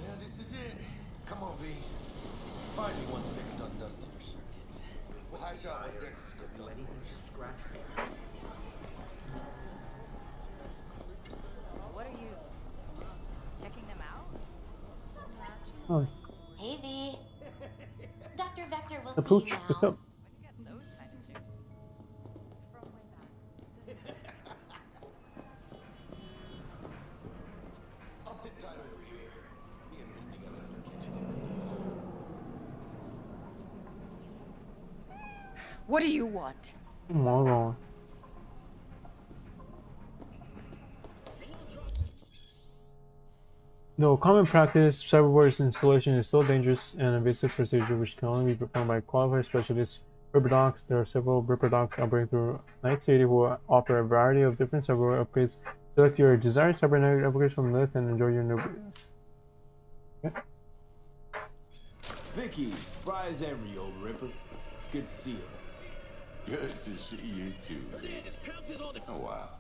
Yeah, this is it. Come on, V. Finally one fixed on dusty your circuits. High shot my Dex is good though. What are you checking them out? Oh, Hey, V. Dr. Vector will the see pooch. you now. What's up? I'll sit tight over here. Me and Misty got another kitchen. What do you want? Oh my god. No, common practice, cyberwar's installation is still dangerous and invasive procedure which can only be performed by qualified specialists. Ripper docs. There are several Ripper docs operating through Night City who offer a variety of different cyberware upgrades. Select your desired cybernetic upgrades from the list and enjoy your new videos. Okay. Vicky, surprise every old Ripper. It's good to see you. Good to see you too, V. Oh wow.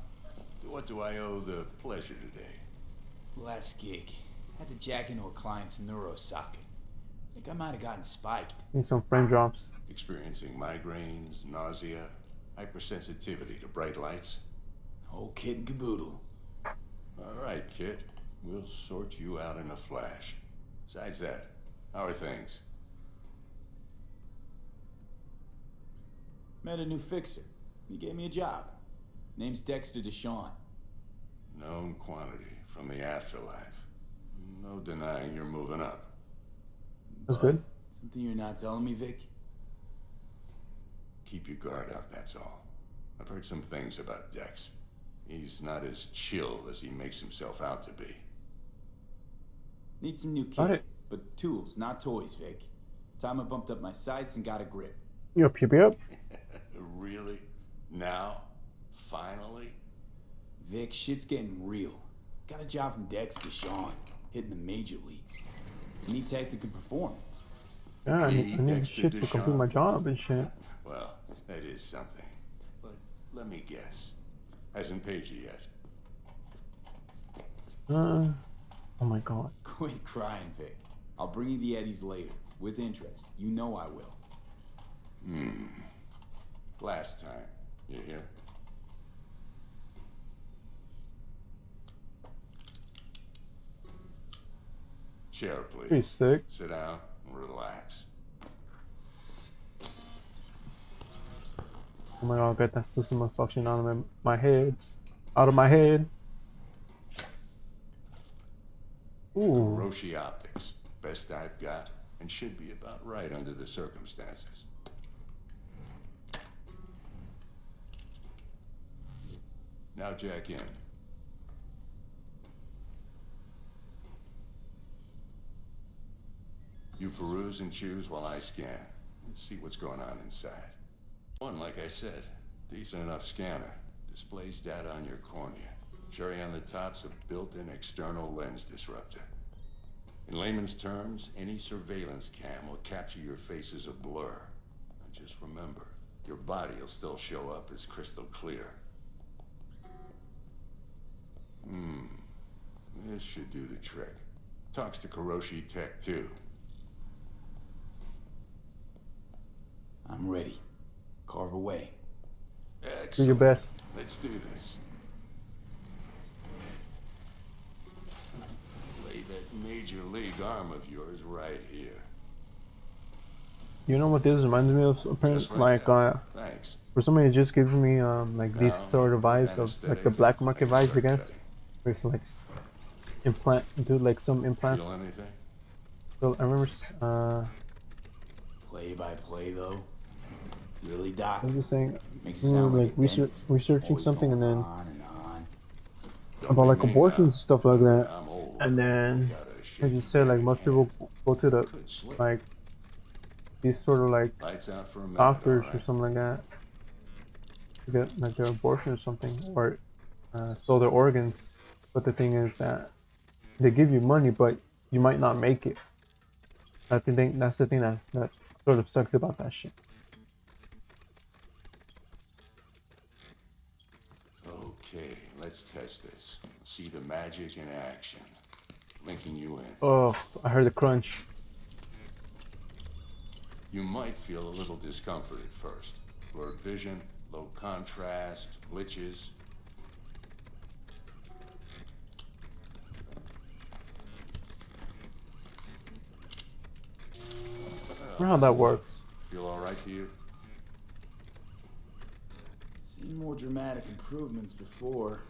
What do I owe the pleasure today? Last gig. Had to jack into a client's neuro socket. Think I might have gotten spiked. Need some frame drops. Experiencing migraines, nausea, hypersensitivity to bright lights? Whole kit and caboodle. All right, kid. We'll sort you out in a flash. Besides that, how are things? Met a new fixer. He gave me a job. Name's Dexter Deshawn. Known quantity from the afterlife. No denying you're moving up. That's good. Something you're not telling me, Vic? Keep your guard up, that's all. I've heard some things about Dex. He's not as chill as he makes himself out to be. Need some new kit, but tools, not toys, Vic. Time I bumped up my sights and got a grip. Yup, yup, yup. Really? Now? Finally? Vic, shit's getting real. Got a job from Dex Deshawn, hitting the major leagues. Need tech that can perform. Yeah, I need shit to complete my job and shit. Well, that is something. But let me guess. Hasn't paid you yet. Oh my god. Quit crying, Vic. I'll bring you the eddies later, with interest. You know I will. Last time. You hear? Chair, please. Pretty sick. Sit down and relax. Oh my god, get that system of function out of my head. Out of my head. Ooh. Roshi optics. Best I've got, and should be about right under the circumstances. Now jack in. You peruse and choose while I scan. See what's going on inside. One, like I said, decent enough scanner. Displays data on your cornea. Cherry on the top's a built-in external lens disruptor. In layman's terms, any surveillance cam will capture your face as a blur. And just remember, your body will still show up as crystal clear. This should do the trick. Talks to Kuroshi Tech, too. I'm ready. Carve away. Excellent. Do your best. Let's do this. Lay that major league arm of yours right here. You know what this reminds me of? Apparently, like Thanks. for some reason, it just gives me like these sort of vibes of like the black market vibes, I guess. Where it's like do like some implants. Feel anything? So I remember. Play by play, though. Really, Doc? I'm just saying, Makes you it know, sound like like a dentist. researching Always something and going then on and on. about like abortions stuff like that, I'm old. and then Got a as shaky you said, like dabbing most hand. people go to the Could slip. like these sort of like Lights out for a minute, doctors all or right. something like that to get like their abortion or something, or sell their organs. But the thing is that they give you money, but you might not make it. I think that's the thing that sort of sucks about that shit. Okay, let's test this. See the magic in action. Linking you in. Oh, I heard the crunch. You might feel a little discomfort at first. Blurred vision, low contrast, glitches. I wonder how that works. Feel all right to you? Seen more dramatic improvements before.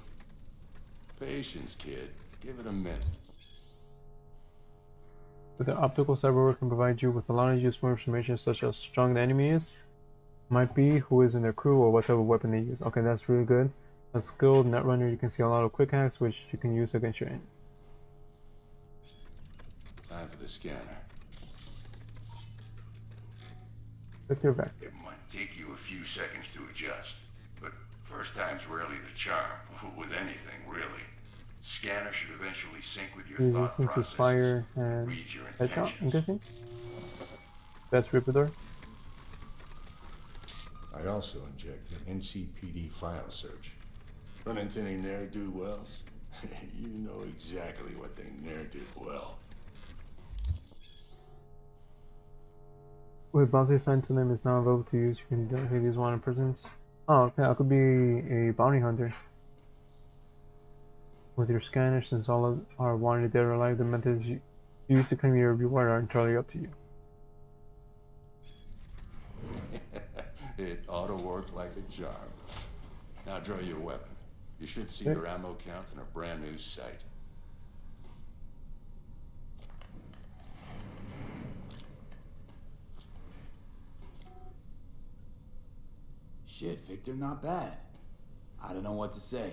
Patience, kid. Give it a minute. But the optical cyberware can provide you with a lot of useful information, such as how strong the enemy is, might be, who is in their crew, or what type of weapon they use. Okay, that's really good. A skilled netrunner, you can see a lot of quick hacks, which you can use against your enemy. Time for the scanner. Click your vector. It might take you a few seconds to adjust, but first time's rarely the charm, with anything, really. Scanner should eventually sync with your thought Resistant to processes, fire and read your headshot, I'm intentions. guessing? That's Ripidor. I also injected NCPD file search. Run into any ne'er-do-wells? You know exactly what they ne'er did well. With bounty assigned to them is now available to use, you can directly use wanted persons. Oh, okay, I could be a bounty hunter. With your scanner, since all of our wanted dead or alive, the methods you use to claim your reward are entirely up to you. It ought to work like a charm. Now draw your weapon. You should see Okay. your ammo count in a brand new sight. Shit, Victor, not bad. I don't know what to say.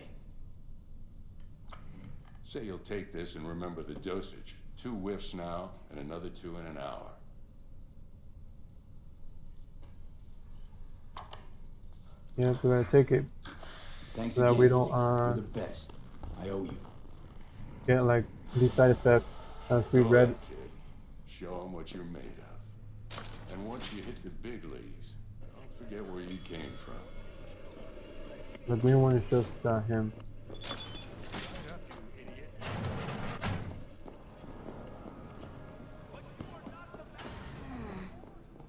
Say you'll take this and remember the dosage. 2 whiffs now, and another 2 in an hour. Yeah, we're gonna take it. Thanks So that again. we don't You're the best. I owe you. get like these side effects as we Go read. ahead, kid. Show them what you're made of. And once you hit the big leagues, don't forget where you came from. The green one is just him.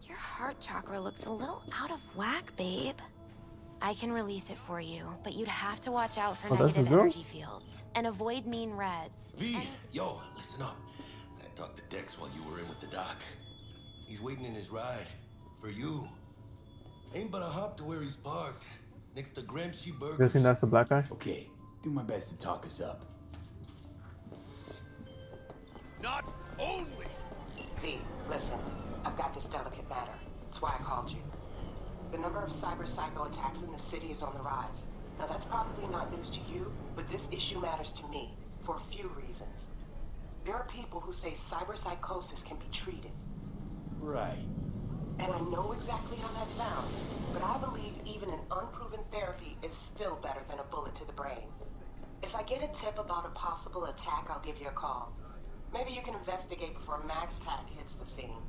Your heart chakra looks a little out of whack, babe. I can release it for you, but you'd have to watch out for Oh, that's negative his girl? energy fields and avoid mean reds. V, yo, listen up. I talked to Dex while you were in with the doc. He's waiting in his ride. For you. Ain't but a hop to where he's parked. Next to Ramsey Burgers. Guessing that's the black guy? Okay, do my best to talk us up. Not only. V, listen. I've got this delicate matter. That's why I called you. The number of cyber psycho attacks in the city is on the rise. Now that's probably not news to you, but this issue matters to me for a few reasons. There are people who say cyber psychosis can be treated. Right. And I know exactly how that sounds, but I believe even an unproven therapy is still better than a bullet to the brain. If I get a tip about a possible attack, I'll give you a call. Maybe you can investigate before Max Tac hits the scene.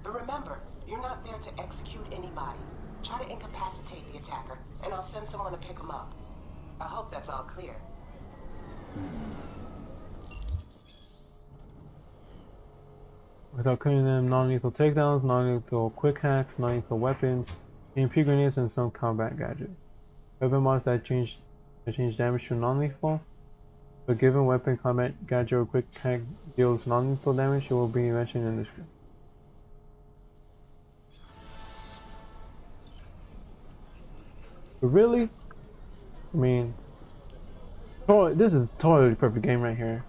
But remember, you're not there to execute anybody. Try to incapacitate the attacker, and I'll send someone to pick him up. I hope that's all clear. Without cutting them, non-lethal takedowns, non-lethal quick hacks, non-lethal weapons, EMP grenades, and some combat gadgets. Weapon mods that change damage to non-lethal. If a given weapon, combat gadget, or quick hack deals non-lethal damage, it will be mentioned in the script. But really? I mean, this is a totally perfect game right here.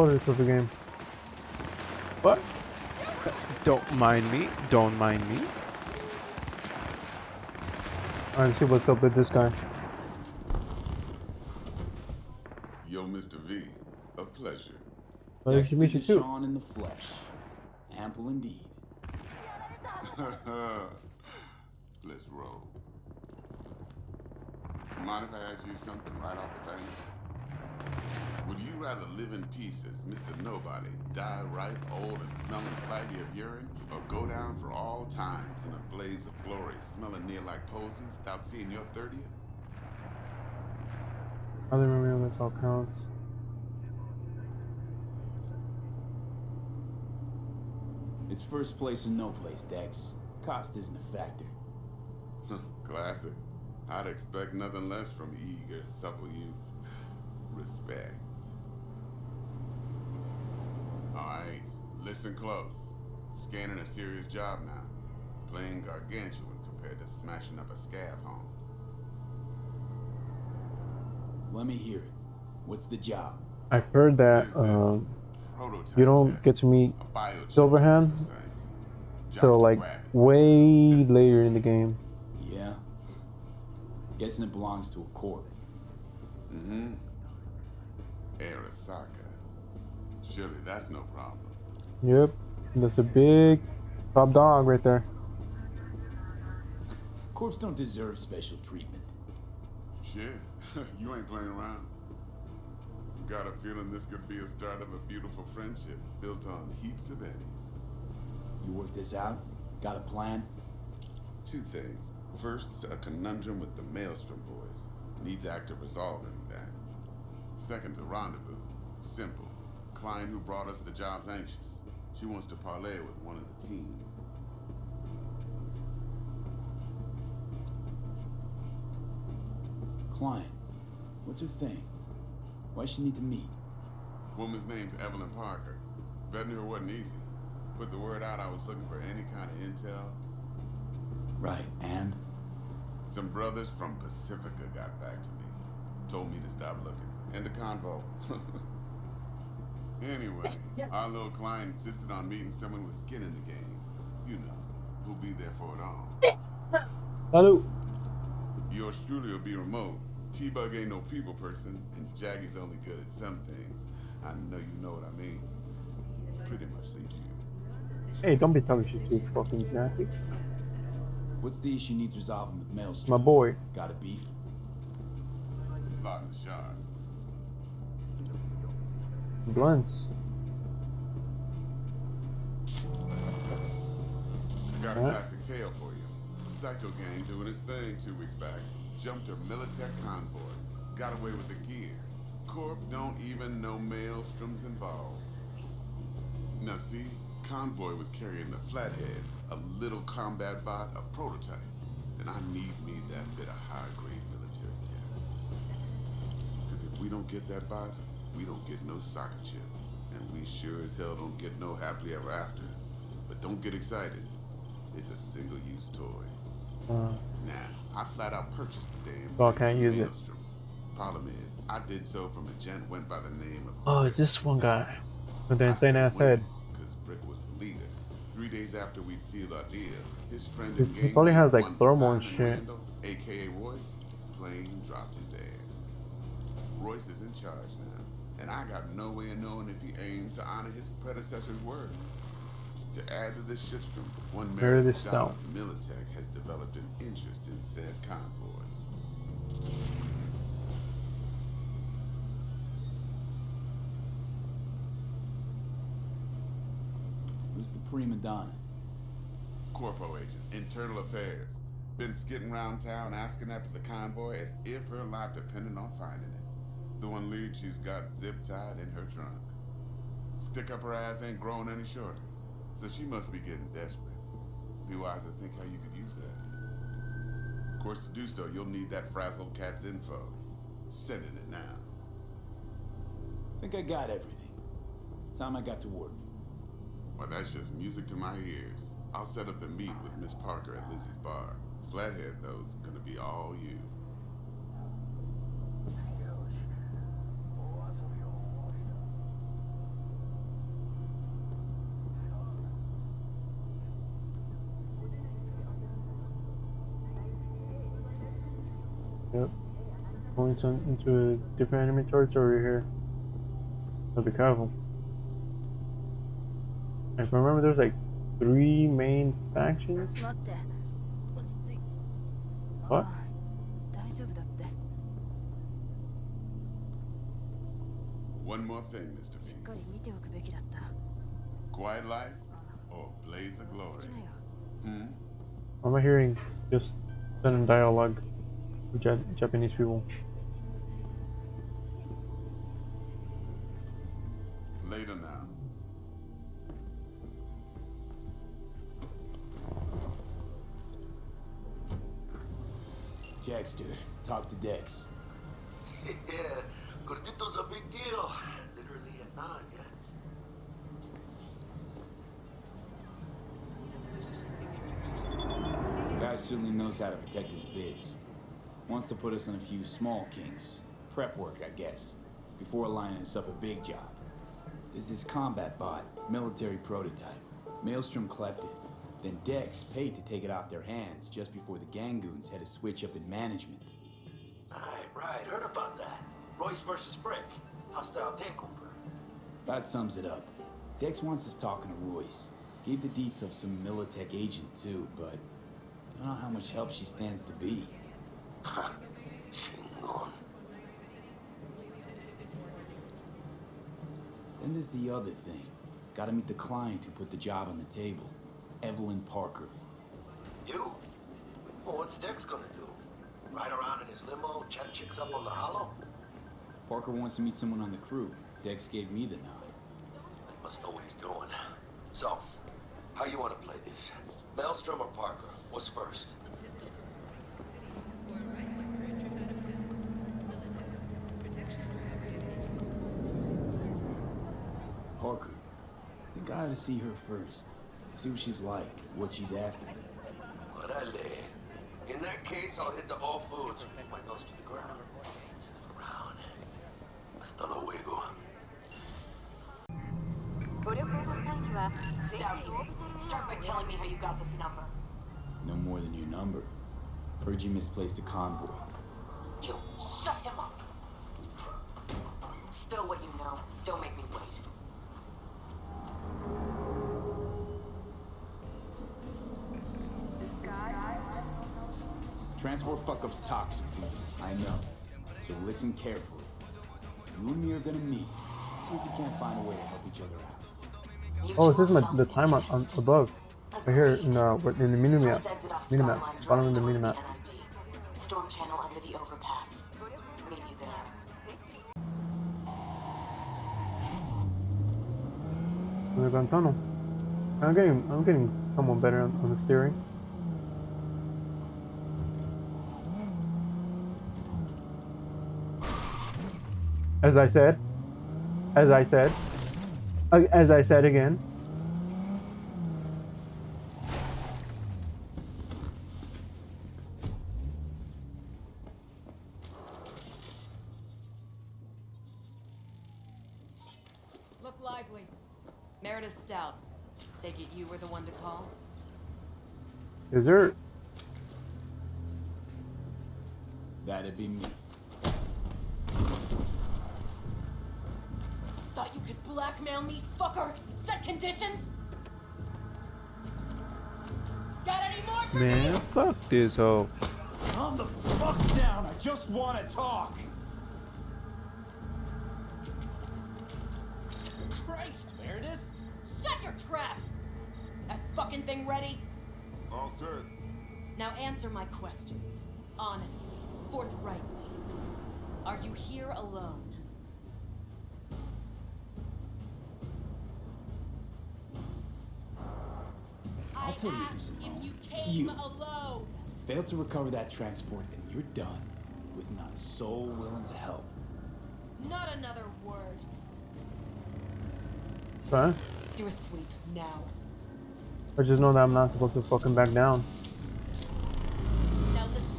totally perfect game. But don't mind me. Don't mind me. Alright, let's see what's up with this guy. Yo, Mr. V, a pleasure. Well, nice to meet you too. Sean in the flesh. Ample indeed. Let's roll. Mind if I ask you something right off the bat? Would you rather live in peace as Mr. Nobody, die ripe, old, and smelling slightly of urine, or go down for all times in a blaze of glory, smelling near like posies, without seeing your 30th? I don't remember this all counts. It's first place or no place, Dex. Cost isn't a factor. Classic. I'd expect nothing less from eager, supple youth. Respect. Alright, listen close. Scanning a serious job now. Playing gargantuan compared to smashing up a scav home. Let me hear it. What's the job? I've heard that you don't get to meet Silverhand till like way later in the game. Yeah. Guessing it belongs to a corp. Mm-hmm. Arasaka. Surely that's no problem. Yep. That's a big top dog right there. Corps don't deserve special treatment. Shit, you ain't playing around. Got a feeling this could be a start of a beautiful friendship built on heaps of eddies. You work this out? Got a plan? Two things. First, a conundrum with the Maelstrom boys. Needs active resolving that. Second, a rendezvous. Simple. Client who brought us the job's anxious. She wants to parlay with one of the team. Client. What's her thing? Why she need to meet? Woman's name's Evelyn Parker. Vetting her wasn't easy. Put the word out I was looking for any kind of intel. Right, and? Some brothers from Pacifica got back to me. Told me to stop looking. End the convo. Anyway, our little client insisted on meeting someone with skin in the game. You know, who'll be there for it all. Salute. Yours truly will be remote. T-Bug ain't no people person, and Jaggy's only good at some things. I know you know what I mean. Pretty much leaves you. Hey, don't be talking shit to fucking Jackie. What's the issue needs resolving with Maelstrom? My boy. Got a beef? Slotting the shot. Blunts. Got a classic tale for you. Psycho gang doing his thing 2 weeks back. Jumped a Militech convoy. Got away with the gear. Corp don't even know Maelstrom's involved. Now see, convoy was carrying the Flathead, a little combat bot, a prototype. And I need that bit of high-grade military tech. Because if we don't get that bot, we don't get no soccer chip. And we sure as hell don't get no happily ever after. But don't get excited. It's a single-use toy. Now, I flat out purchased the damn Well, can't use it. Problem is, I did so from a gent went by the name of... Oh, it's this one guy with the insane ass head. Because Brick was the leader. 3 days after we'd sealed our deal, his friend Dude, he probably has like thermal and shit. Randall, aka Royce, plain dropped his ass. Royce is in charge now, and I got no way of knowing if he aims to honor his predecessor's word. To add to this shitstorm, one Militech has developed an interest in said convoy. Who's the prima donna? Corpo agent, internal affairs. Been skidding around town asking after the convoy as if her life depended on finding it. The one lead she's got zip-tied in her trunk. Stick up her ass ain't growing any shorter. So she must be getting desperate. Be wise to think how you could use that. Of course, to do so, you'll need that frazzled cat's info. Sending it now. Think I got everything. Time I got to work. Well, that's just music to my ears. I'll set up the meet with Miss Parker at Lizzie's bar. Flathead, though, is gonna be all you. Yep. Going into a different enemy territory here. So be careful. If I remember, there's like 3 main factions. What? One more thing, Mr. B. Quiet life or blaze of glory? Hmm? Am I hearing just sudden dialogue with Japanese people? Later now. Jackster, talk to Dex. Yeah, Gordito's a big deal. Literally a nine, yeah. Guy certainly knows how to protect his biz. Wants to put us on a few small kinks. Prep work, I guess. Before lining us up a big job. There's this combat bot, military prototype. Maelstrom clept it. Then Dex paid to take it off their hands just before the Gangoons had a switch up in management. Right, heard about that. Royce versus Brick. Hostile takeover. That sums it up. Dex wants us talking to Royce. Gave the deets of some Militech agent too, but I don't know how much help she stands to be. Chingon. Then there's the other thing. Gotta meet the client who put the job on the table. Evelyn Parker. You? Well, what's Dex gonna do? Ride around in his limo, chat chicks up on the hollow? Parker wants to meet someone on the crew. Dex gave me the nod. He must know what he's doing. So, how you want to play this? Maelstrom or Parker? What's first? Parker. I think I ought to see her first. See what she's like, what she's after. Orale. In that case, I'll hit the all foods. Put my nose to the ground. Sniff around. Hasta luego. Stout here. Start by telling me how you got this number. No more than your number. Heard you misplaced a convoy. You shut him up. Spill what you know. Don't make me wait. Transport fuck-up's toxic for you, I know. So listen carefully. You and me are gonna meet. See if we can't find a way to help each other out. Oh, this is the time on above. Right here in the minimap. Minimap. Bottom of the minimap. Storm channel under the overpass. Meet you there. Underground tunnel. I'm getting someone better on the steering. As I said again. Look lively. Meredith Stout. Take it you were the one to call? Is there? That'd be me. Thought you could blackmail me, fucker? Set conditions? Got any more for Man, me? fuck this hoe. Calm the fuck down, I just want to talk. Christ, Meredith! Shut your trap! That fucking thing ready? All set. Now answer my questions. Honestly, forthrightly. Are you here alone? I'll tell you who's asked alone. if you came alone. Fail to recover that transport and you're done. With not a soul willing to help. Not another word. Huh? Do a sweep now. I just know that I'm not supposed to fucking back down. Now listen,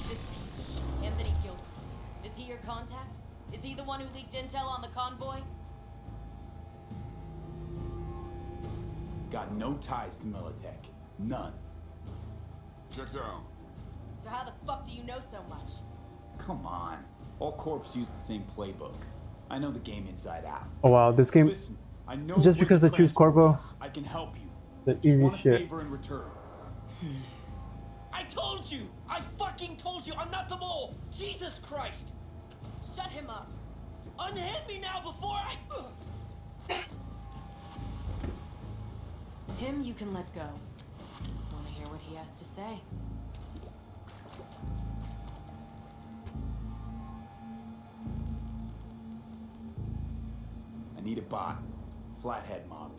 this piece of shit, Anthony Gilchrist. Is he your contact? Is he the one who leaked intel on the convoy? Got no ties to Militech. None. Checks out. So how the fuck do you know so much? Come on. All corps use the same playbook. I know the game inside out. Oh wow, this game. Listen, I know Just where because the I choose transfer Corpo, is. I can help you. the Just easy want a shit. favor in return. I told you! I fucking told you! I'm not the mole! Jesus Christ! Shut him up. Unhand me now before I... Him you can let go. Want to hear what he has to say? I need a bot. Flathead mob.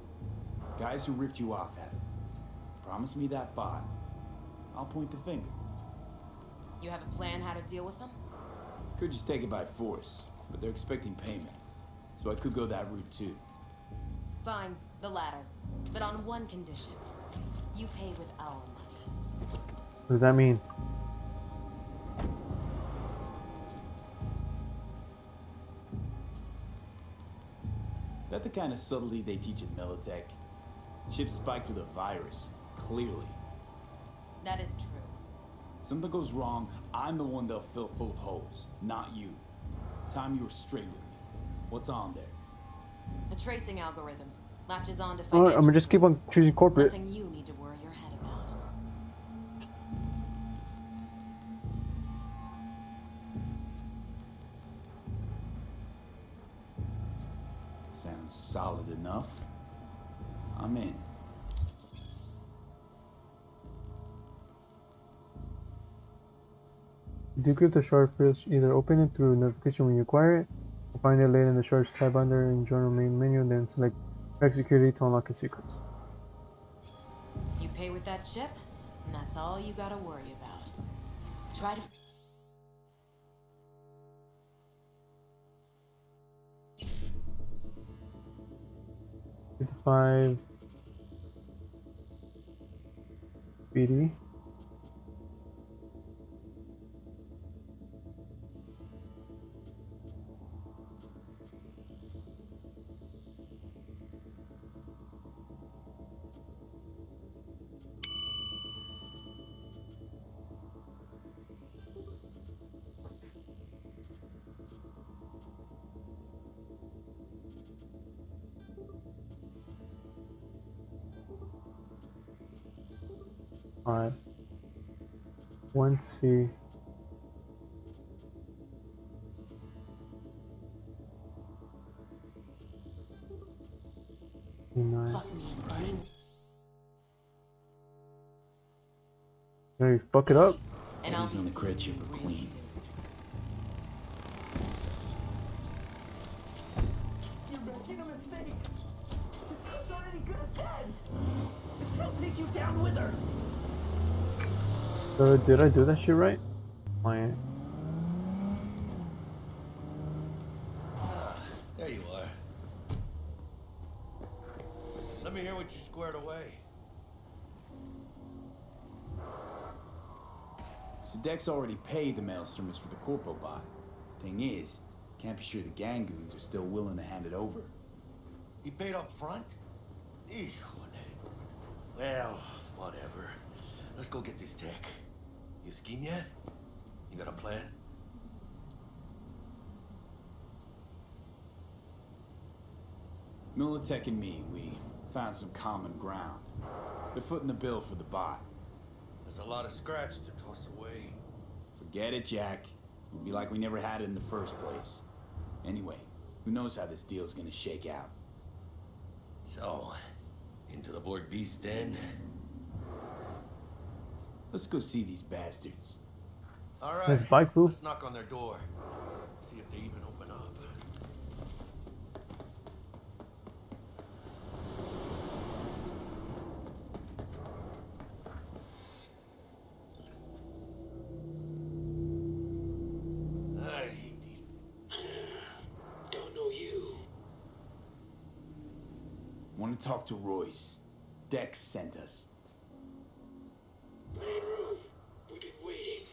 Guys who ripped you off have it. Promise me that bot. I'll point the finger. You have a plan how to deal with them? Could just take it by force, but they're expecting payment. So I could go that route too. Fine, the latter. But on one condition. You pay with our money. What does that mean? That the kind of subtlety they teach at Militech? Ship spiked with a virus, clearly. That is true. Something goes wrong, I'm the one they'll fill full of holes, not you. Time you were straight with me. What's on there? A tracing algorithm. Latches on to Alright, financial I'm gonna just keep on streams. choosing corporate. Nothing you need to worry your head about. Sounds solid enough. I'm in. Decrypt the shard first. Either open it through notification when you acquire it, or find it later in the shards tab under in general main menu, then select crack security to unlock its secrets. You pay with that chip, and that's all you gotta worry about. Try to... 55 BD. Alright. 1C. Hey, fuck it up. And Eddie's on the cred chip are clean. You're making a mistake. It's not any good as dead. She'll take you down with her. So did I do that shit right? My There you are. Let me hear what you squared away. So Dex already paid the Maelstromers for the Corpo bot. Thing is, can't be sure the gang goons are still willing to hand it over. He paid up front? Híjole. Well, whatever. Let's go get this tech. You scheme yet? You got a plan? Militech and me, we found some common ground. They're footing the bill for the bot. There's a lot of scratch to toss away. Forget it, Jack. It'll be like we never had it in the first place. Anyway, who knows how this deal's gonna shake out. So, into the Borg Beast den? Let's go see these bastards. All right, That's bike proof. let's knock on their door. See if they even open up. I hate these. Don't know you. Want to talk to Royce. Dex sent us. Main room. We've been waiting.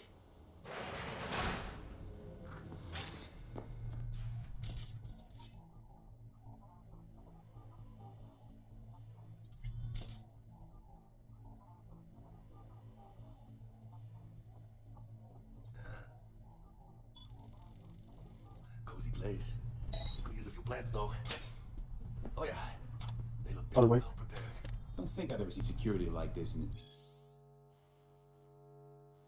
place. Could use a few plants, though. Oh, yeah. They look Otherwise. well prepared. I don't think I've ever seen security like this in...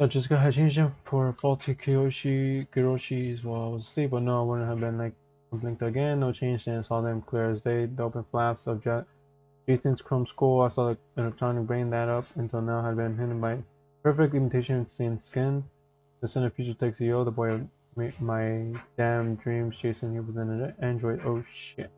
Jessica had changed him for faulty Kiroshis while I was asleep, but no, I wouldn't have been like blinked again. No change, then saw them clear as day. The open flaps of Jason's chrome skull. I saw the electronic brain that up until now had been hidden by perfect imitation of thin skin. The son of future tech CEO, the boy of my damn dreams. Jason, he was an android. Oh shit.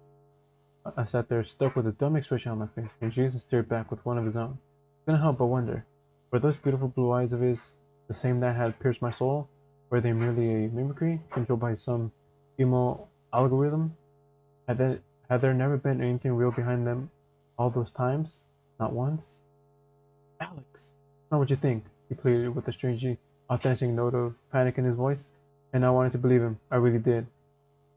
I sat there stuck with a dumb expression on my face, and Jason stared back with one of his own. I couldn't help but wonder, were those beautiful blue eyes of his the same that had pierced my soul? Were they merely a mimicry, controlled by some emo algorithm? Had there never been anything real behind them all those times? Not once? Alex, not what you think, he pleaded with a strangely authentic note of panic in his voice, and I wanted to believe him. I really did.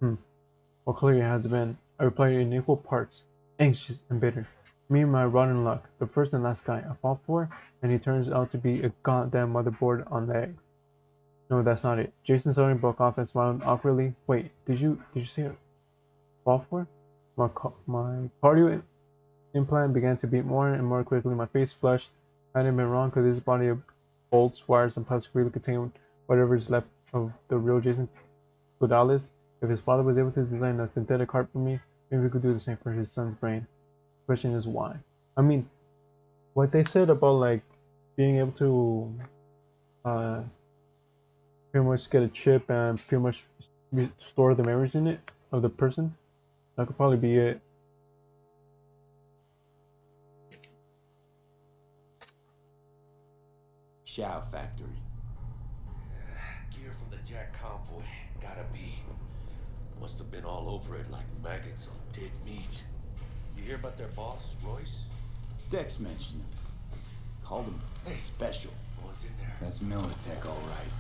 Well, clearly it has been. I replied in equal parts, anxious and bitter. Me and my rotten luck, the first and last guy I fought for, and he turns out to be a goddamn motherboard on legs. No, that's not it. Jason suddenly broke off and smiled awkwardly. Wait, did you say it? Fall for? My cardio implant began to beat more and more quickly. My face flushed. I hadn't been wrong, because this body of bolts, wires, and plastic really contained whatever is left of the real Jason Godalis. If his father was able to design a synthetic heart for me, maybe we could do the same for his son's brain. The question is why. I mean, what they said about like being able to pretty much get a chip and pretty much store the memories in it of the person, that could probably be it. Chow factory. Gear from the Jack convoy. Gotta be. Must have been all over it like maggots on dead meat. You hear about their boss, Royce? Dex mentioned him. Called him special. What's in there? That's Militech, all right.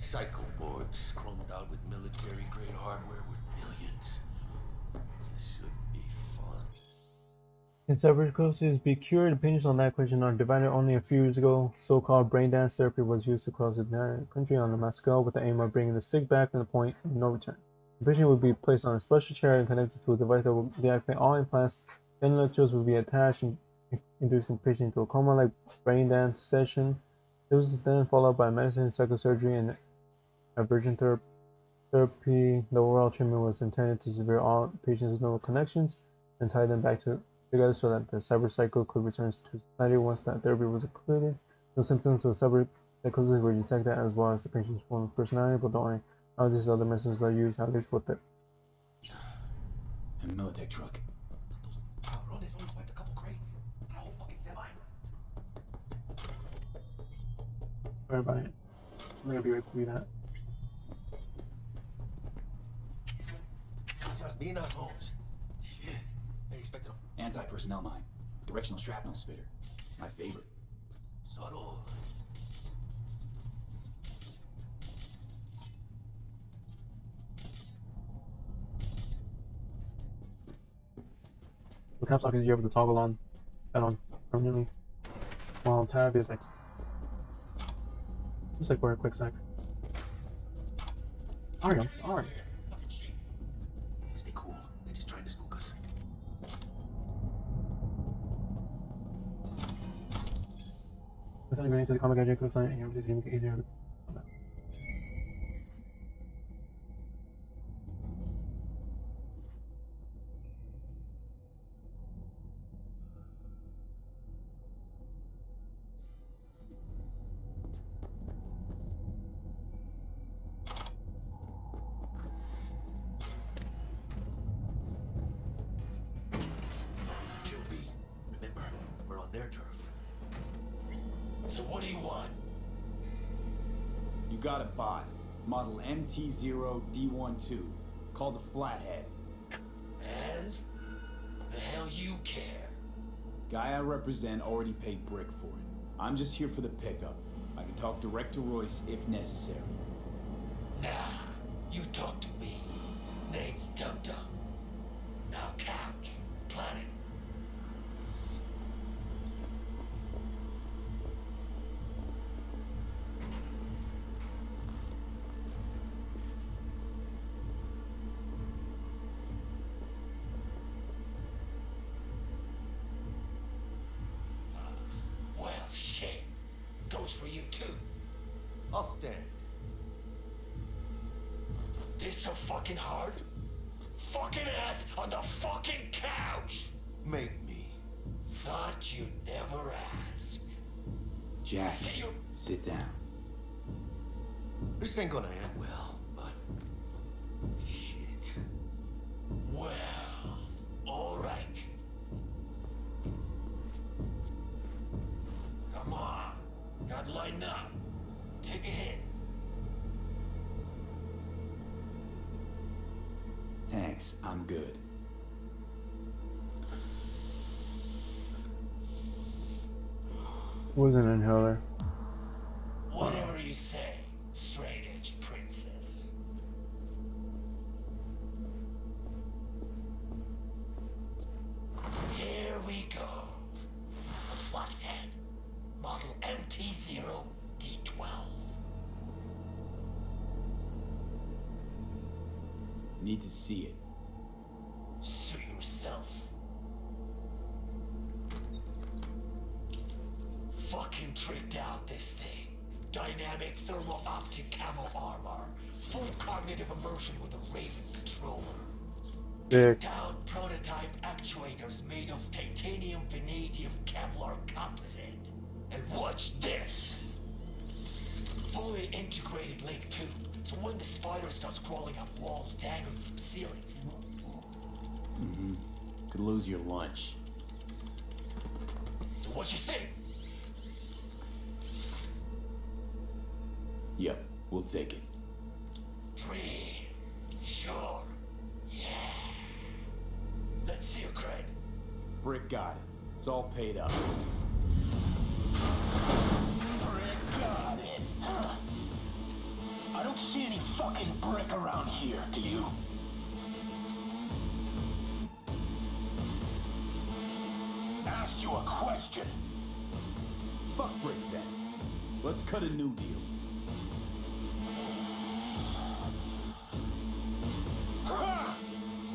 Psycho boards chromed out with military-grade hardware worth millions. This should be fun. Can cyberpsychosis be cured? Opinions on that question are divided. Only a few years ago, so-called brain dance therapy was used across the entire country on a mass scale with the aim of bringing the sick back to the point of no return. The patient would be placed on a special chair and connected to a device that would deactivate all implants. Then electrodes would be attached, inducing the patient into a coma-like brain dance session. This was then followed by medicine, psychosurgery, and aversion therapy. The overall treatment was intended to sever all patients' neural connections and tie them back together so that the cyberpsycho could return to society once that therapy was completed. No symptoms of cyberpsychosis were detected, as well as the patient's form of personality, but don't worry, all these other medicines are used, at least with it. And Militech truck. Ron has only swiped a couple crates. Not a whole fucking semi. Sorry about it. I'm gonna be right to do that. Just me and us, Holmes. Shit. They expected a Anti-personnel mine. Directional shrapnel spitter. My favorite. subtle. The caps lock is you able to toggle on that on permanently, while tab is like just like for a quick sec. Sorry, I'm sorry. Stay cool. They're just trying to spook us. Sending grenades to the combat gadget quick sign and you're just easier. Chill, B. Remember, we're on their turf. So what do you want? You got a bot. Model MT0D12. Called the Flathead. And? The hell you care? Guy I represent already paid Brick for it. I'm just here for the pickup. I can talk direct to Royce if necessary. Nah, you talk to me. Name's Dum Dum. Now couch, planet. I'll stand. This so fucking hard? Fucking ass on the fucking couch! Make me. Thought you'd never ask. Jack, See you. sit down. This ain't gonna end well, but... Shit. Well, alright. Come on. Gotta lighten up. Take a hit. Thanks, I'm good. Was an inhaler. Whatever you say, straight-edged princess. Here we go. A flathead. Model MT-0D12. Need to see it. Suit yourself. Fucking tricked out this thing. Dynamic thermal optic camo armor. Full cognitive immersion with a Raven controller. Sick. Down prototype actuators made of titanium vanadium Kevlar composite. And watch this. Fully integrated link tube. So when the spider starts crawling up walls dangling from ceilings. Mm-hmm. Could lose your lunch. So what you think? Yep, we'll take it. Free. Sure. Yeah. Let's see your cred. Brick got it. It's all paid up. Brick got it. Huh. I don't see any fucking brick around here, do you? Asked you a question. Fuck Brick then. Let's cut a new deal.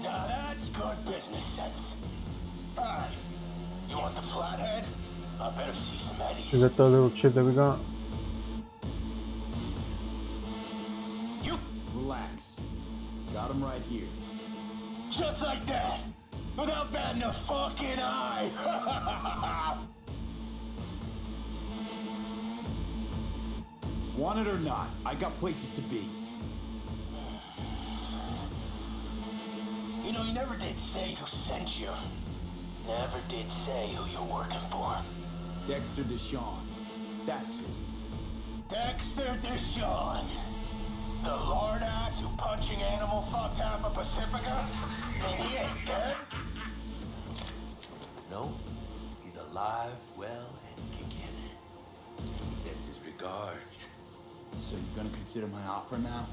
Now that's good business sense. Alright. You want the flathead? I better see some eddies. Is that the little chip that we got? You relax. Got him right here. Just like that. Without batting a fucking eye. Want it or not, I got places to be. You know, you never did say who sent you. Never did say who you're working for. Dexter Deshawn. That's who. Dexter Deshawn. The lord ass who punching animal fucked half of Pacifica? And he ain't dead? No, he's alive, well, and kicking. He sends his regards. So you're gonna consider my offer now?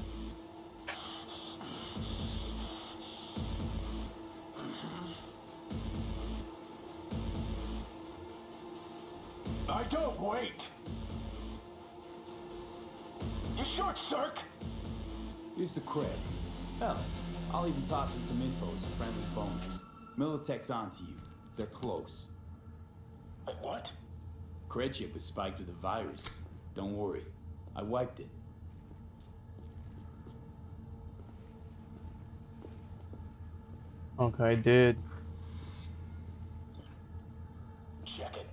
I don't wait. You short, Cirque? Here's the cred. Hell, I'll even toss in some info as a friendly bonus. Militech's onto you. They're close. What? Cred chip was spiked with a virus. Don't worry. I wiped it. Okay, I did. Check it.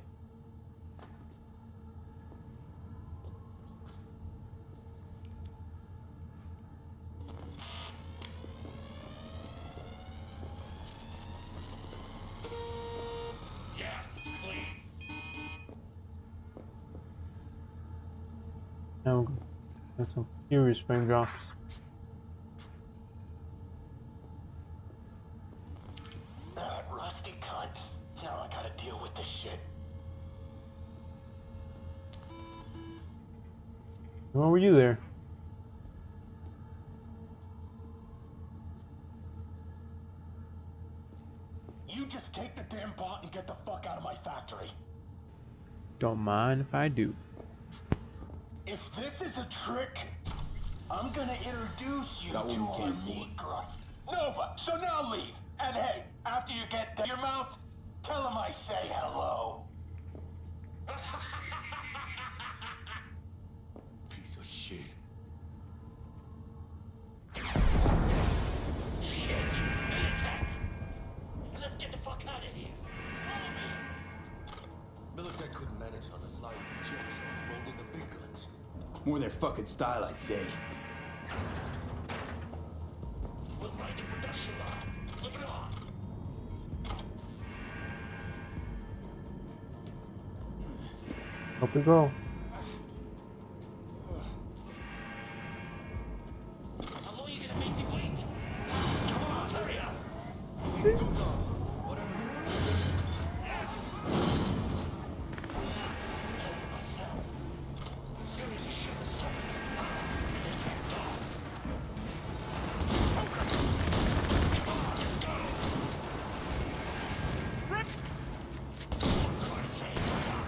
Yeah, it's clean. Now there's some furious frame drops. That rusty cunt. Now I gotta deal with this shit. Why were you there? You just take the damn bot and get the fuck out of my factory. Don't mind if I do. If this is a trick, I'm gonna introduce you Got what to we our came for. meat grunt. Nova, so now leave. And hey, after you get your mouth, tell him I say hello. Piece of shit. Shit! They attack! Let's get the fuck out of here! Follow me! Militech couldn't manage on the slide with the chips, so they rolled in the big guns. More their fucking style, I'd say. We'll ride the production line. Flip it on. Up we go. How long are you gonna make me wait? Come on, hurry up! Myself. As soon as you shoot the stop, they backed off. Focus! Come on, let's go! Rip! For Christ's sake, hurry up!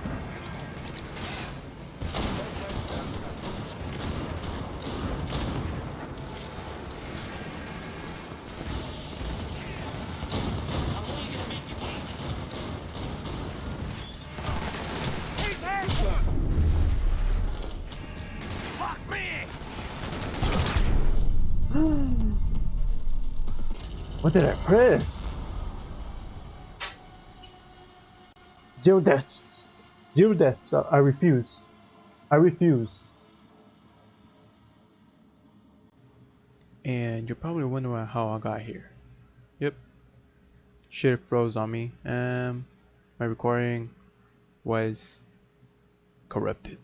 What did I press? 0 deaths. 0 deaths. I refuse. I refuse. And you're probably wondering how I got here. Yep. Shit froze on me. My recording was corrupted.